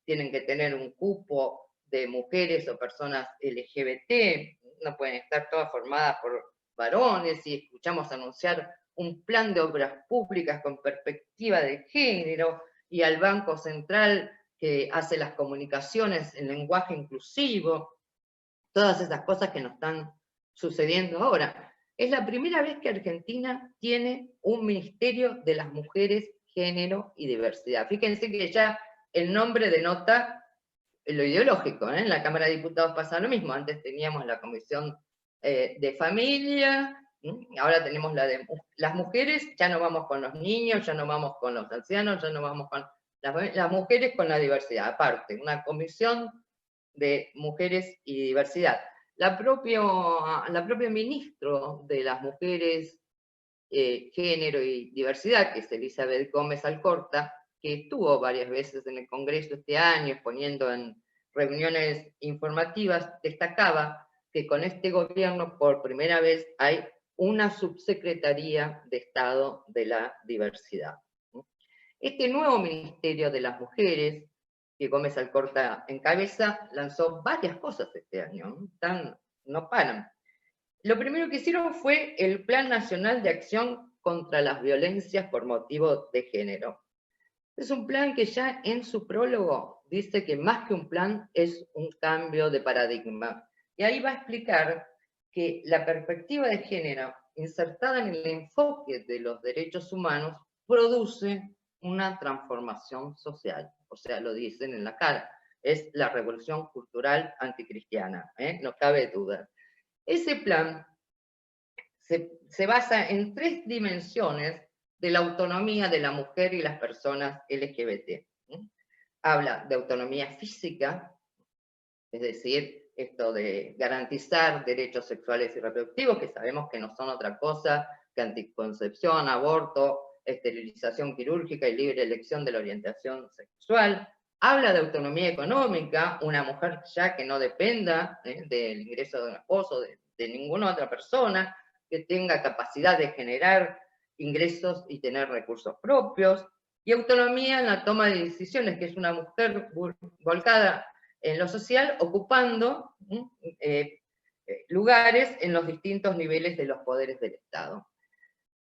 tienen que tener un cupo de mujeres o personas LGBT, no pueden estar todas formadas por varones, y escuchamos anunciar un plan de obras públicas con perspectiva de género, y al Banco Central que hace las comunicaciones en lenguaje inclusivo, todas esas cosas que nos están sucediendo ahora. Es la primera vez que Argentina tiene un Ministerio de las Mujeres, Género y Diversidad. Fíjense que ya el nombre denota lo ideológico, ¿eh? En la Cámara de Diputados pasa lo mismo. Antes teníamos la Comisión de Familia, ahora tenemos la de las mujeres, ya no vamos con los niños, ya no vamos con los ancianos, ya no vamos con las mujeres con la diversidad. Aparte, una comisión de mujeres y diversidad. La propia ministro de las mujeres, género y diversidad, que es Elizabeth Gómez Alcorta, que estuvo varias veces en el Congreso este año exponiendo en reuniones informativas, destacaba que con este gobierno por primera vez hay una subsecretaría de Estado de la Diversidad. Este nuevo Ministerio de las Mujeres, que Gómez Alcorta encabeza, lanzó varias cosas este año, no paran. Lo primero que hicieron fue el Plan Nacional de Acción contra las Violencias por Motivo de Género. Es un plan que ya en su prólogo dice que más que un plan es un cambio de paradigma. Y ahí va a explicar que la perspectiva de género insertada en el enfoque de los derechos humanos produce una transformación social. O sea, lo dicen en la cara. Es la revolución cultural anticristiana, no cabe duda. Ese plan se basa en 3 dimensiones de la autonomía de la mujer y las personas LGBT. Habla de autonomía física, es decir, esto de garantizar derechos sexuales y reproductivos, que sabemos que no son otra cosa que anticoncepción, aborto, esterilización quirúrgica y libre elección de la orientación sexual. Habla de autonomía económica, una mujer ya que no dependa del ingreso de un esposo, de ninguna otra persona, que tenga capacidad de generar ingresos y tener recursos propios, y autonomía en la toma de decisiones, que es una mujer volcada en lo social, ocupando lugares en los distintos niveles de los poderes del Estado.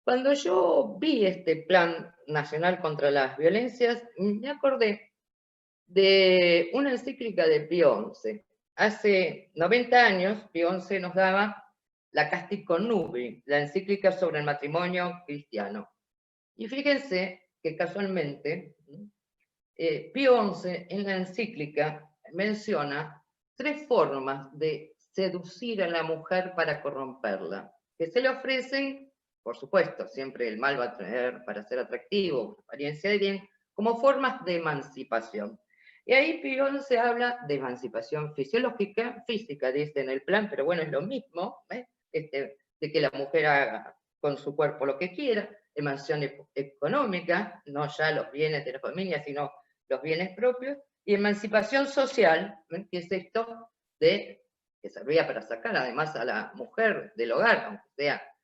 Cuando yo vi este Plan Nacional contra las Violencias, me acordé de una encíclica de Pío XI. Hace 90 años, Pío XI nos daba la Casti Connubii, la encíclica sobre el matrimonio cristiano. Y fíjense que casualmente Pío XI en la encíclica menciona 3 formas de seducir a la mujer para corromperla, que se le ofrecen, por supuesto, siempre el mal va a traer para ser atractivo, apariencia de bien, como formas de emancipación. Y ahí Pío XI habla de emancipación fisiológica, física, dice en el plan, pero bueno, es lo mismo, de que la mujer haga con su cuerpo lo que quiera, emancipación económica, no ya los bienes de la familia, sino los bienes propios, y emancipación social, que es esto de que servía para sacar además a la mujer del hogar,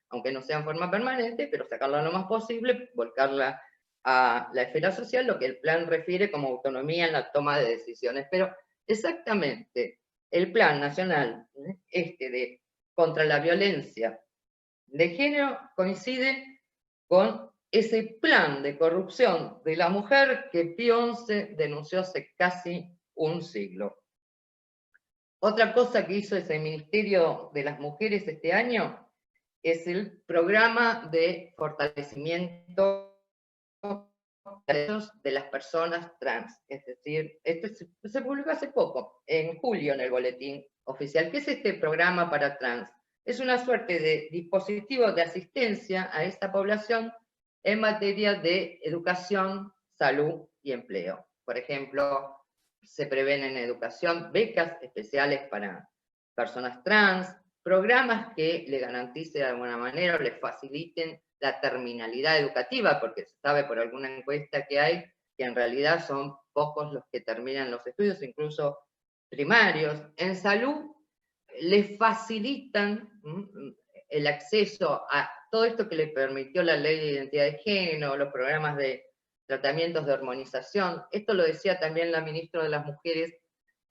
aunque no sea en forma permanente, pero sacarla lo más posible, volcarla a la esfera social, lo que el plan refiere como autonomía en la toma de decisiones. Pero exactamente, el plan nacional de contra la violencia de género coincide con ese plan de corrupción de la mujer que Pío XI denunció hace casi un siglo. Otra cosa que hizo ese Ministerio de las Mujeres este año es el programa de fortalecimiento de las personas trans. Es decir, esto se publicó hace poco, en julio, en el boletín oficial. ¿Qué es este programa para trans? Es una suerte de dispositivo de asistencia a esta población en materia de educación, salud y empleo. Por ejemplo, se prevén en educación becas especiales para personas trans, programas que le garanticen de alguna manera o les faciliten la terminalidad educativa, porque se sabe por alguna encuesta que hay que en realidad son pocos los que terminan los estudios, incluso primarios. En salud les facilitan el acceso a todo esto que le permitió la ley de identidad de género, los programas de tratamientos de hormonización. Esto lo decía también la ministra de las Mujeres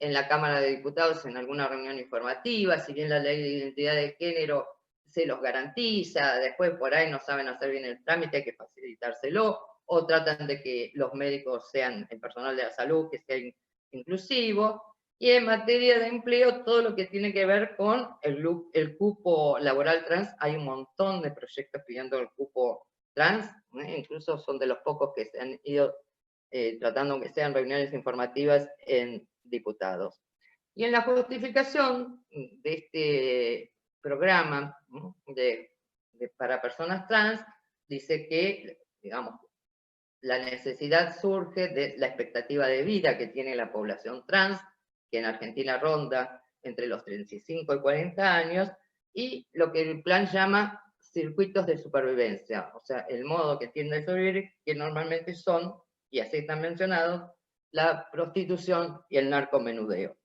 en la Cámara de Diputados en alguna reunión informativa, si bien la ley de identidad de género se los garantiza, después por ahí no saben hacer bien el trámite, hay que facilitárselo, o tratan de que los médicos sean el personal de la salud, que sea inclusivo. Y en materia de empleo, todo lo que tiene que ver con el cupo laboral trans, hay un montón de proyectos pidiendo el cupo trans, incluso son de los pocos que se han ido tratando que sean reuniones informativas en diputados. Y en la justificación de este programa para personas trans, dice que, digamos, la necesidad surge de la expectativa de vida que tiene la población trans, que en Argentina ronda entre los 35 y 40 años, y lo que el plan llama circuitos de supervivencia, o sea, el modo que tienden a sobrevivir, que normalmente son, y así están mencionados, la prostitución y el narcomenudeo.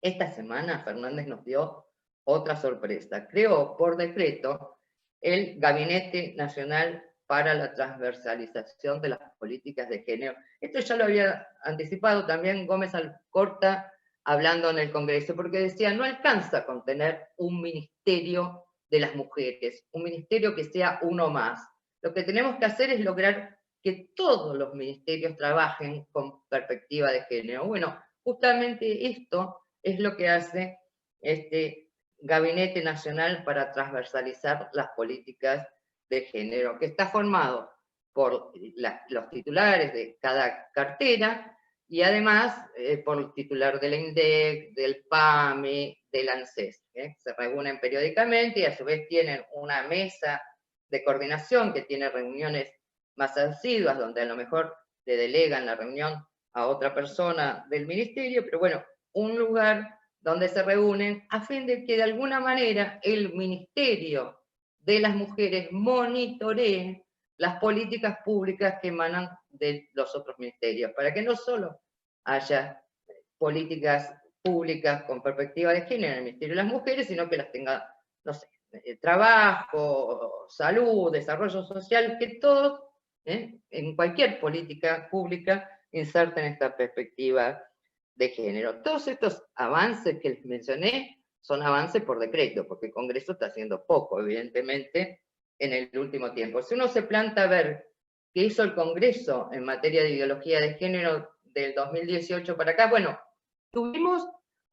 Esta semana Fernández nos dio otra sorpresa. Creó por decreto el Gabinete Nacional para la Transversalización de las Políticas de Género. Esto ya lo había anticipado también Gómez Alcorta hablando en el Congreso, porque decía, no alcanza con tener un ministerio de las mujeres, un ministerio que sea uno más. Lo que tenemos que hacer es lograr que todos los ministerios trabajen con perspectiva de género. Bueno, justamente esto es lo que hace este Gabinete Nacional para Transversalizar las Políticas de Género, que está formado por los titulares de cada cartera y además por el titular del INDEC, del PAMI, del ANSES. Se reúnen periódicamente y a su vez tienen una mesa de coordinación que tiene reuniones más asiduas, donde a lo mejor le delegan la reunión a otra persona del ministerio, pero bueno, un lugar donde se reúnen a fin de que de alguna manera el Ministerio de las Mujeres monitoree las políticas públicas que emanan de los otros ministerios, para que no solo haya políticas públicas con perspectiva de género en el Ministerio de las Mujeres, sino que las tenga, no sé, trabajo, salud, desarrollo social, que todos, en cualquier política pública, inserten esta perspectiva de género. Todos estos avances que les mencioné son avances por decreto, porque el Congreso está haciendo poco, evidentemente, en el último tiempo. Si uno se planta a ver qué hizo el Congreso en materia de ideología de género del 2018 para acá, bueno, tuvimos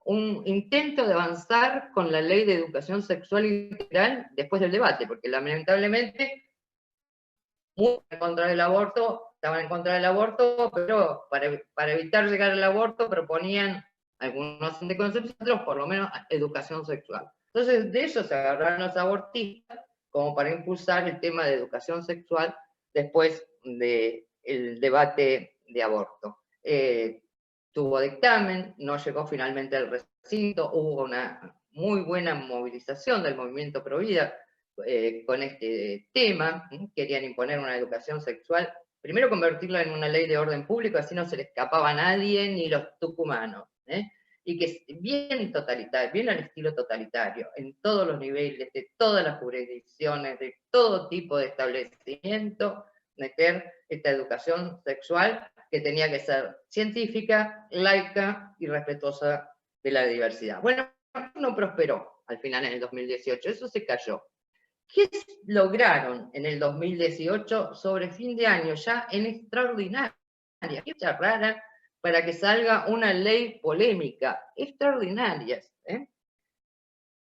un intento de avanzar con la ley de educación sexual integral después del debate, porque lamentablemente muchos en contra del aborto, estaban en contra del aborto, pero para evitar llegar al aborto proponían algunos anticonceptivos, otros por lo menos educación sexual. Entonces de eso se agarraron los abortistas como para impulsar el tema de educación sexual después del debate de aborto. Tuvo dictamen, no llegó finalmente al recinto, hubo una muy buena movilización del movimiento Provida con este tema, querían imponer una educación sexual, primero convertirla en una ley de orden público, así no se le escapaba a nadie, ni los tucumanos, y que es bien totalitario, bien al estilo totalitario, en todos los niveles, de todas las jurisdicciones, de todo tipo de establecimiento, meter esta educación sexual que tenía que ser científica, laica y respetuosa de la diversidad. Bueno, no prosperó al final en el 2018, eso se cayó. ¿Qué lograron en el 2018 sobre fin de año, ya en extraordinaria? Qué fecha rara para que salga una ley polémica, extraordinarias.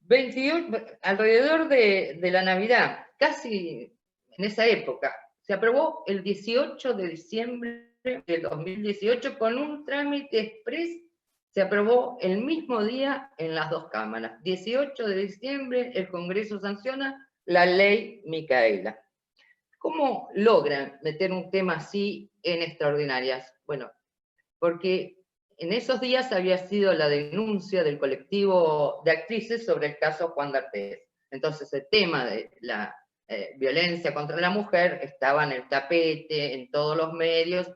28, alrededor de la Navidad, casi en esa época, se aprobó el 18 de diciembre del 2018 con un trámite express, se aprobó el mismo día en las dos cámaras. 18 de diciembre el Congreso sanciona la ley Micaela. ¿Cómo logran meter un tema así en extraordinarias? Bueno, porque en esos días había sido la denuncia del colectivo de actrices sobre el caso Juan D'Artés. Entonces el tema de la violencia contra la mujer estaba en el tapete, en todos los medios,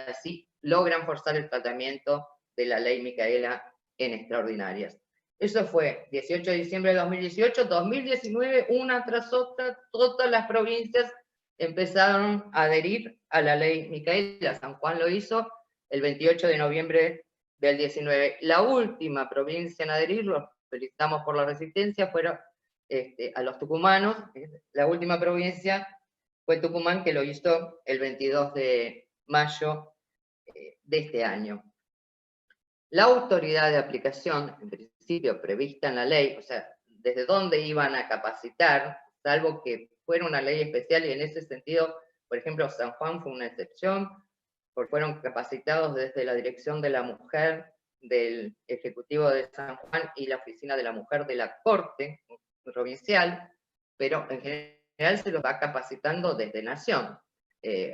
así logran forzar el tratamiento de la ley Micaela en extraordinarias. Eso fue 18 de diciembre de 2018, 2019, una tras otra, todas las provincias empezaron a adherir a la ley Micaela. San Juan lo hizo el 28 de noviembre del 19. La última provincia en adherir, los felicitamos por la resistencia, fueron a los tucumanos. La última provincia fue Tucumán, que lo hizo el 22 de mayo de este año. La autoridad de aplicación, en principio prevista en la ley, o sea, desde dónde iban a capacitar, salvo que fuera una ley especial, y en ese sentido, por ejemplo, San Juan fue una excepción, porque fueron capacitados desde la Dirección de la Mujer del Ejecutivo de San Juan y la Oficina de la Mujer de la Corte Provincial, pero en general se los va capacitando desde Nación,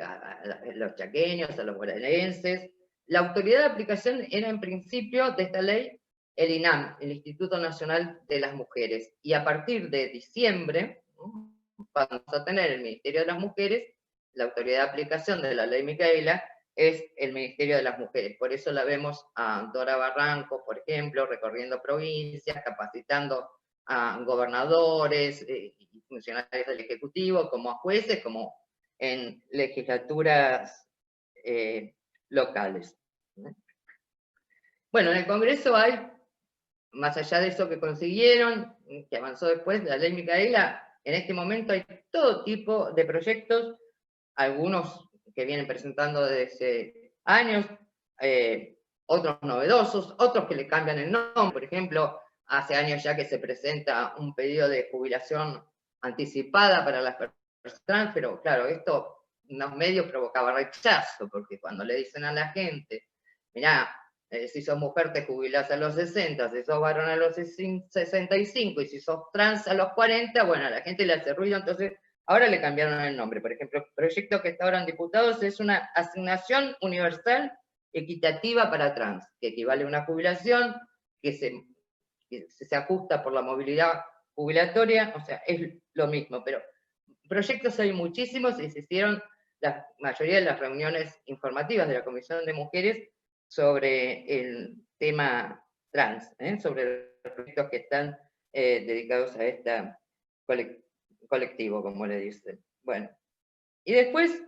a los chaqueños, a los bonaerenses. La autoridad de aplicación era en principio de esta ley el INAM, el Instituto Nacional de las Mujeres, y a partir de diciembre vamos a tener el Ministerio de las Mujeres, la autoridad de aplicación de la ley Micaela, es el Ministerio de las Mujeres. Por eso la vemos a Dora Barranco, por ejemplo, recorriendo provincias, capacitando a gobernadores y funcionarios del Ejecutivo, como a jueces, como en legislaturas locales. Bueno, en el Congreso hay, más allá de eso que consiguieron, que avanzó después, la ley Micaela, en este momento hay todo tipo de proyectos, algunos que vienen presentando desde años, otros novedosos, otros que le cambian el nombre. Por ejemplo, hace años ya que se presenta un pedido de jubilación anticipada para las personas trans, pero claro, esto en los medios provocaba rechazo, porque cuando le dicen a la gente, mirá, si sos mujer te jubilás a los 60, si sos varón a los 65, y si sos trans a los 40, bueno, a la gente le hace ruido, entonces ahora le cambiaron el nombre. Por ejemplo, el proyecto que está ahora en diputados es una asignación universal equitativa para trans, que equivale a una jubilación que se que se ajusta por la movilidad jubilatoria, o sea, es lo mismo, pero proyectos hay muchísimos y se hicieron la mayoría de las reuniones informativas de la Comisión de Mujeres sobre el tema trans, sobre los proyectos que están dedicados a este colectivo, como le dicen. Bueno, y después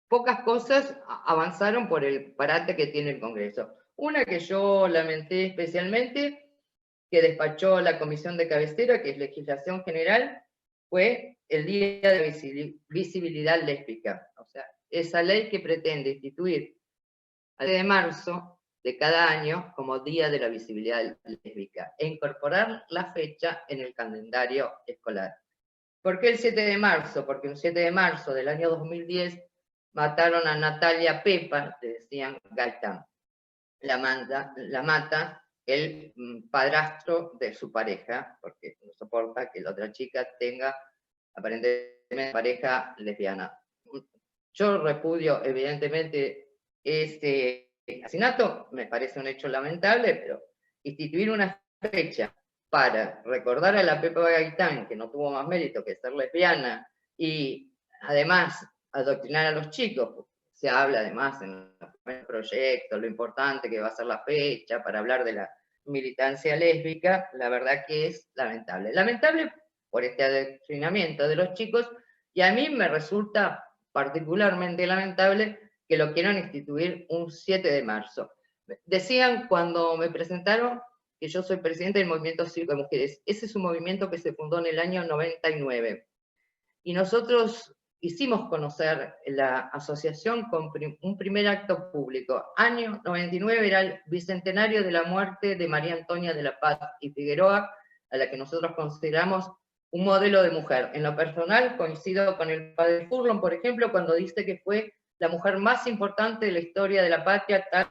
pocas cosas avanzaron por el parate que tiene el Congreso. Una que yo lamenté especialmente, que despachó la Comisión de Cabecera, que es Legislación General, fue el Día de Visibilidad Lésbica. O sea, esa ley que pretende instituir el 7 de marzo de cada año como Día de la Visibilidad Lésbica e incorporar la fecha en el calendario escolar. ¿Por qué el 7 de marzo? Porque el 7 de marzo del año 2010 mataron a Natalia Pepa, le decían Gaitán. La mata el padrastro de su pareja, porque no soporta que la otra chica tenga aparentemente pareja lesbiana. Yo repudio evidentemente este asesinato, me parece un hecho lamentable, pero instituir una fecha para recordar a la Pepa Gaitán, que no tuvo más mérito que ser lesbiana, y además adoctrinar a los chicos. Se habla además en el proyecto, lo importante que va a ser la fecha para hablar de la militancia lésbica, la verdad que es lamentable. Lamentable por este adoctrinamiento de los chicos, y a mí me resulta particularmente lamentable que lo quieran instituir un 7 de marzo. Decían cuando me presentaron que yo soy presidente del Movimiento Cívico de Mujeres. Ese es un movimiento que se fundó en el año 99. Y nosotros hicimos conocer la asociación con un primer acto público. Año 99 era el bicentenario de la muerte de María Antonia de la Paz y Figueroa, a la que nosotros consideramos un modelo de mujer. En lo personal coincido con el padre Furlon, por ejemplo, cuando dice que fue la mujer más importante de la historia de la patria, tal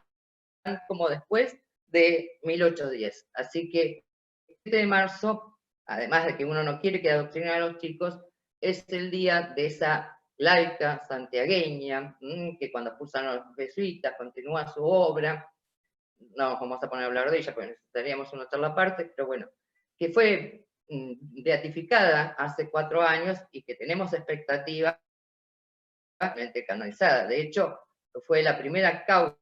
como después de 1810. Así que el 7 de marzo, además de que uno no quiere que adoctrinen a los chicos, es el día de esa laica santiagueña, que cuando expulsan a los jesuitas continúa su obra. No nos vamos a poner a hablar de ella porque necesitaríamos una charla aparte, pero bueno, que fue beatificada hace 4 años y que tenemos expectativas canonizada. De hecho, fue la primera causa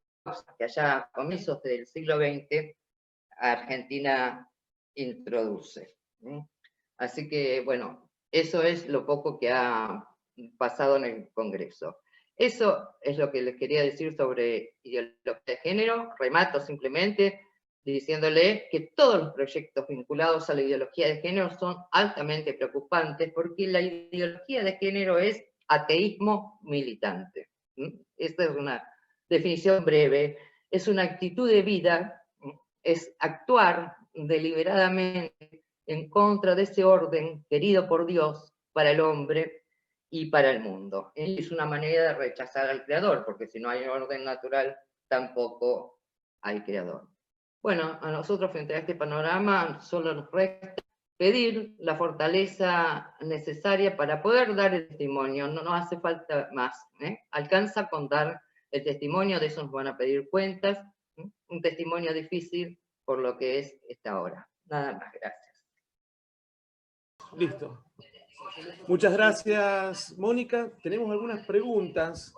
que allá a comienzos del siglo XX Argentina introduce. Así que, bueno, eso es lo poco que ha pasado en el Congreso. Eso es lo que les quería decir sobre ideología de género. Remato simplemente diciéndole que todos los proyectos vinculados a la ideología de género son altamente preocupantes porque la ideología de género es ateísmo militante. Esta es una definición breve. Es una actitud de vida, es actuar deliberadamente en contra de ese orden querido por Dios para el hombre y para el mundo. Es una manera de rechazar al creador, porque si no hay orden natural, tampoco hay creador. Bueno, a nosotros frente a este panorama solo nos resta pedir la fortaleza necesaria para poder dar el testimonio, no nos hace falta más, alcanza con dar el testimonio, de eso nos van a pedir cuentas, un testimonio difícil por lo que es esta hora. Nada más, gracias. Listo. Muchas gracias, Mónica. Tenemos algunas preguntas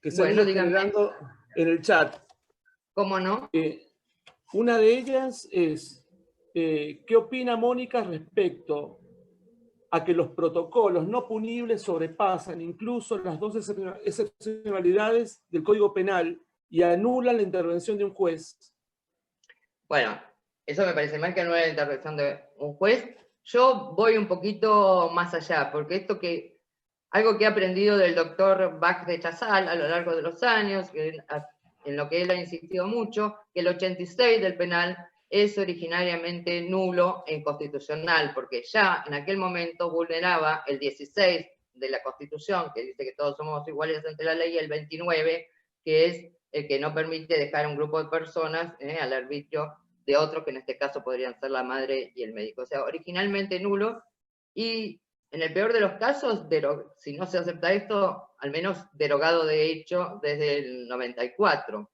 que se han ido generando en el chat. ¿Cómo no? Una de ellas es, ¿qué opina Mónica respecto a que los protocolos no punibles sobrepasan incluso las 2 excepcionalidades del Código Penal y anulan la intervención de un juez? Bueno, eso me parece mal, que anule la intervención de un juez. Yo voy un poquito más allá, porque algo que he aprendido del doctor Bach de Chazal a lo largo de los años, en lo que él ha insistido mucho, que el 86 del penal es originariamente nulo e inconstitucional, porque ya en aquel momento vulneraba el 16 de la Constitución, que dice que todos somos iguales ante la ley, y el 29, que es el que no permite dejar a un grupo de personas al arbitrio de otro, que en este caso podrían ser la madre y el médico. O sea, originalmente nulo, y en el peor de los casos, si no se acepta esto, al menos derogado de hecho desde el 94.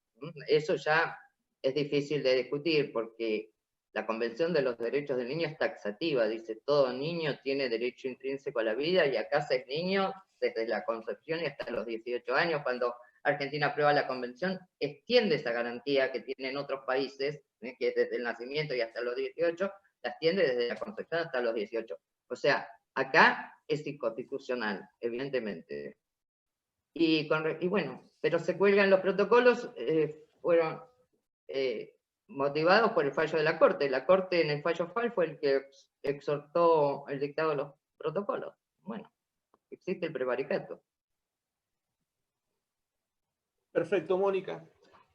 Eso ya es difícil de discutir, porque La Convención de los Derechos del Niño es taxativa, dice todo niño tiene derecho intrínseco a la vida, y acá se es niño desde la concepción y hasta los 18 años. Cuando Argentina aprueba la Convención, extiende esa garantía que tienen otros países, que es desde el nacimiento y hasta los 18, la extiende desde la concepción hasta los 18. O sea, acá es inconstitucional, evidentemente. Y bueno, pero se cuelgan los protocolos, fueron motivados por el fallo de la Corte. La Corte en el fallo FAL fue el que exhortó el dictado de los protocolos. Bueno, existe el prevaricato. Perfecto, Mónica.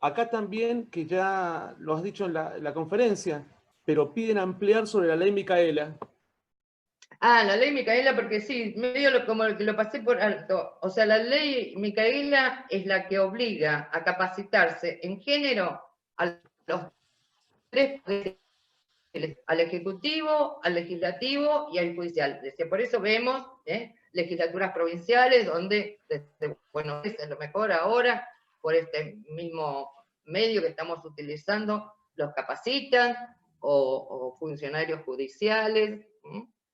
Acá también, que ya lo has dicho en la conferencia, pero piden ampliar sobre la ley Micaela. La ley Micaela, porque sí, medio como que lo pasé por alto. O sea, la ley Micaela es la que obliga a capacitarse en género a los tres poderes, al Ejecutivo, al Legislativo y al Judicial. Por eso vemos legislaturas provinciales donde, desde Buenos Aires, a lo mejor ahora, por este mismo medio que estamos utilizando, los capacitan, o funcionarios judiciales.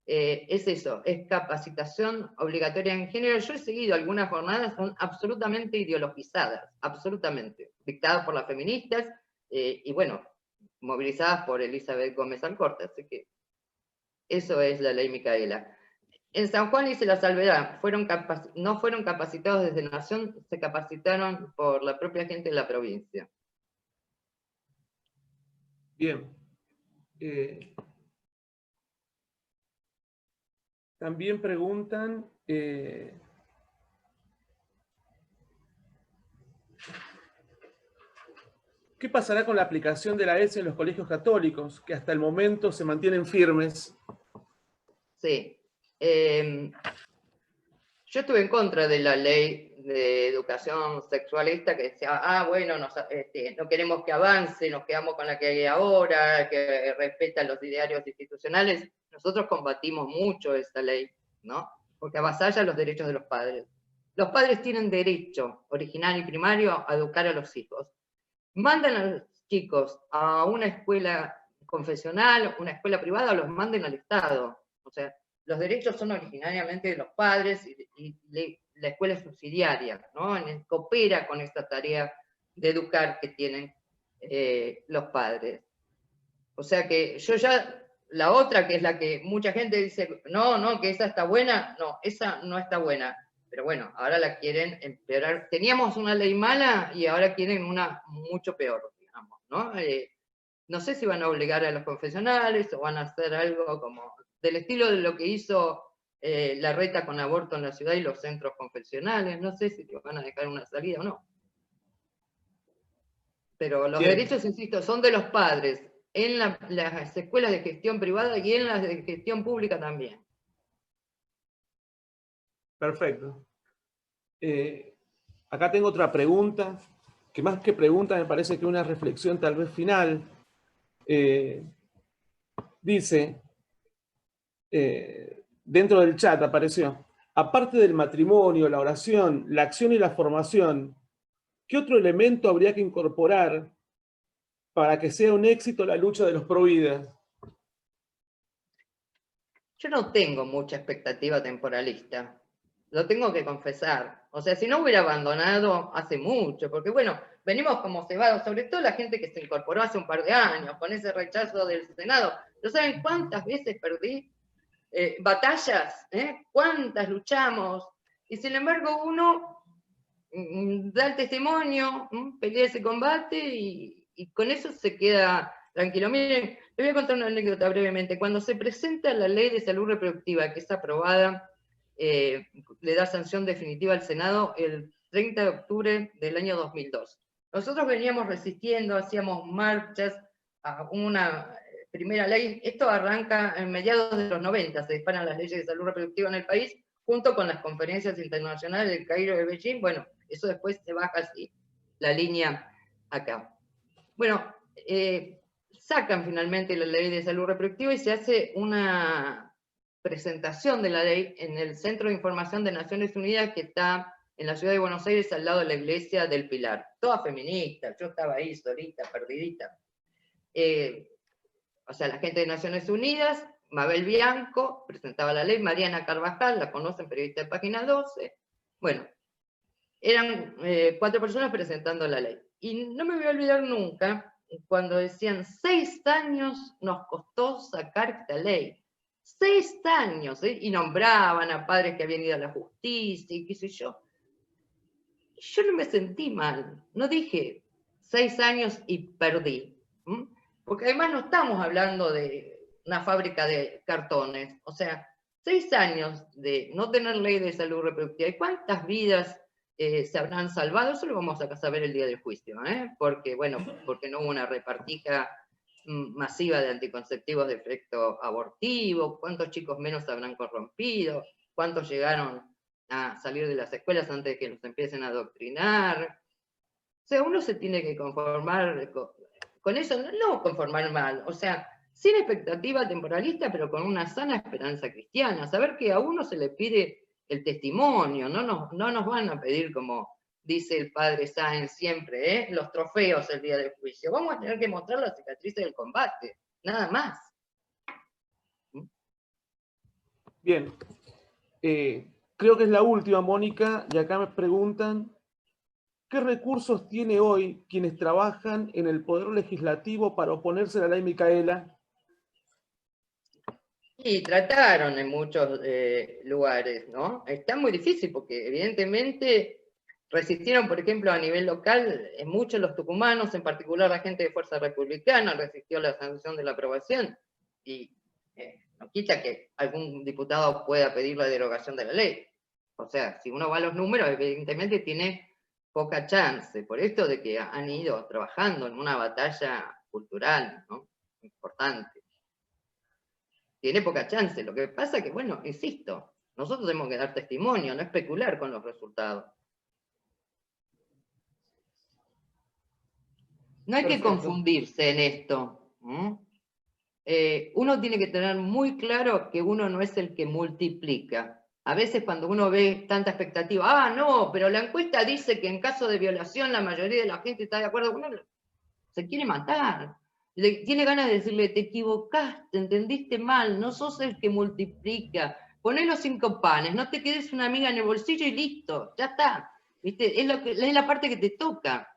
Es eso, es capacitación obligatoria en género. Yo he seguido algunas jornadas, son absolutamente ideologizadas, absolutamente, dictadas por las feministas, y bueno, movilizadas por Elizabeth Gómez Alcorta, así que eso es la ley Micaela. En San Juan hice la salvedad, no fueron capacitados desde Nación, se capacitaron por la propia gente de la provincia. Bien. También preguntan, ¿qué pasará con la aplicación de la ESE en los colegios católicos, que hasta el momento se mantienen firmes? Sí. Yo estuve en contra de la ley de educación sexualista que decía, bueno, no queremos que avance, nos quedamos con la que hay ahora, que respeta los idearios institucionales. Nosotros combatimos mucho esta ley, ¿no? Porque avasalla los derechos de los padres. Los padres tienen derecho, original y primario, a educar a los hijos. Mandan a los chicos a una escuela confesional, una escuela privada, o los manden al Estado. O sea, los derechos son originariamente de los padres, y la escuela es subsidiaria, ¿no? Coopera con esta tarea de educar que tienen los padres. O sea que yo ya, la otra, que es la que mucha gente dice, no, que esa está buena, no, esa no está buena. Pero bueno, ahora la quieren empeorar. Teníamos una ley mala y ahora quieren una mucho peor, digamos, ¿no? No sé si van a obligar a los confesionales o van a hacer algo como del estilo de lo que hizo la reta con aborto en la ciudad y los centros confesionales. No sé si van a dejar una salida o no. Pero los Bien. derechos, insisto, son de los padres en las escuelas de gestión privada y en las de gestión pública también. Perfecto. Acá tengo otra pregunta, que más que pregunta me parece que una reflexión tal vez final. Dice, dentro del chat apareció, aparte del matrimonio, la oración, la acción y la formación, ¿qué otro elemento habría que incorporar para que sea un éxito la lucha de los pro vida? Yo no tengo mucha expectativa temporalista, lo tengo que confesar. O sea, si no hubiera abandonado hace mucho, porque bueno, venimos como cebados, sobre todo la gente que se incorporó hace un par de años, con ese rechazo del Senado. ¿No saben cuántas veces perdí batallas? ¿Cuántas luchamos? Y sin embargo uno da el testimonio, pelea ese combate y con eso se queda tranquilo. Miren, les voy a contar una anécdota brevemente. Cuando se presenta la ley de salud reproductiva, que es aprobada, le da sanción definitiva al Senado el 30 de octubre del año 2002. Nosotros veníamos resistiendo, hacíamos marchas a una primera ley. Esto arranca en mediados de los 90, se disparan las leyes de salud reproductiva en el país, junto con las conferencias internacionales del Cairo y de Beijing. Bueno, eso después se baja así la línea acá. Bueno, sacan finalmente la ley de salud reproductiva y se hace una presentación de la ley en el Centro de Información de Naciones Unidas, que está en la ciudad de Buenos Aires, al lado de la iglesia del Pilar. Toda feminista, yo estaba ahí solita, perdidita. o sea, la gente de Naciones Unidas, Mabel Bianco presentaba la ley, Mariana Carvajal, la conocen, periodista de Página 12. Bueno, eran 4 personas presentando la ley. Y no me voy a olvidar nunca cuando decían 6 años nos costó sacar esta ley. 6 años, ¿eh? Y nombraban a padres que habían ido a la justicia y qué sé yo. Yo no me sentí mal, no dije 6 años y perdí. Porque además no estamos hablando de una fábrica de cartones. O sea, 6 años de no tener ley de salud reproductiva. ¿Y cuántas vidas se habrán salvado? Eso lo vamos a saber el día del juicio, porque, bueno, porque no hubo una repartija masiva de anticonceptivos de efecto abortivo, cuántos chicos menos se habrán corrompido, cuántos llegaron a salir de las escuelas antes de que los empiecen a adoctrinar. O sea, uno se tiene que conformar con eso, no conformar mal, o sea, sin expectativa temporalista, pero con una sana esperanza cristiana, saber que a uno se le pide el testimonio, no nos van a pedir, como dice el padre Sáenz siempre, los trofeos el día del juicio, vamos a tener que mostrar las cicatrices del combate, nada más. Bien, creo que es la última, Mónica, y acá me preguntan, ¿qué recursos tiene hoy quienes trabajan en el Poder Legislativo para oponerse a la ley Micaela? Y trataron en muchos lugares, ¿no? Está muy difícil porque evidentemente resistieron, por ejemplo, a nivel local, muchos los tucumanos, en particular la gente de Fuerza Republicana, resistió la sanción de la aprobación, y no quita que algún diputado pueda pedir la derogación de la ley. O sea, si uno va a los números, evidentemente tiene poca chance, por esto de que han ido trabajando en una batalla cultural, ¿no? Importante. Tiene poca chance, lo que pasa es que, bueno, insisto, nosotros tenemos que dar testimonio, no especular con los resultados. No hay que confundirse en esto. Uno tiene que tener muy claro que uno no es el que multiplica. A veces cuando uno ve tanta expectativa, no, pero la encuesta dice que en caso de violación la mayoría de la gente está de acuerdo con uno, se quiere matar. Tiene ganas de decirle, te equivocaste, entendiste mal, no sos el que multiplica. Poné los 5 panes, no te quedes una amiga en el bolsillo y listo, ya está. ¿Viste? Es la parte que te toca.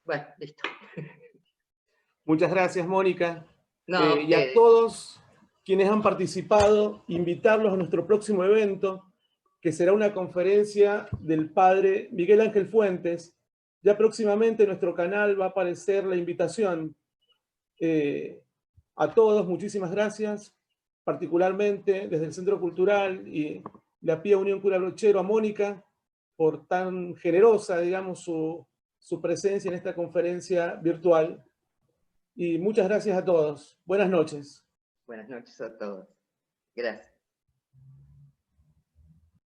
Bueno, listo. Muchas gracias, Mónica. No, y a todos quienes han participado, invitarlos a nuestro próximo evento, que será una conferencia del padre Miguel Ángel Fuentes. Ya próximamente en nuestro canal va a aparecer la invitación. A todos, muchísimas gracias, particularmente desde el Centro Cultural y la Pía Unión Cura Brochero, a Mónica, por tan generosa, digamos, su presencia en esta conferencia virtual. Y muchas gracias a todos. Buenas noches. Buenas noches a todos. Gracias.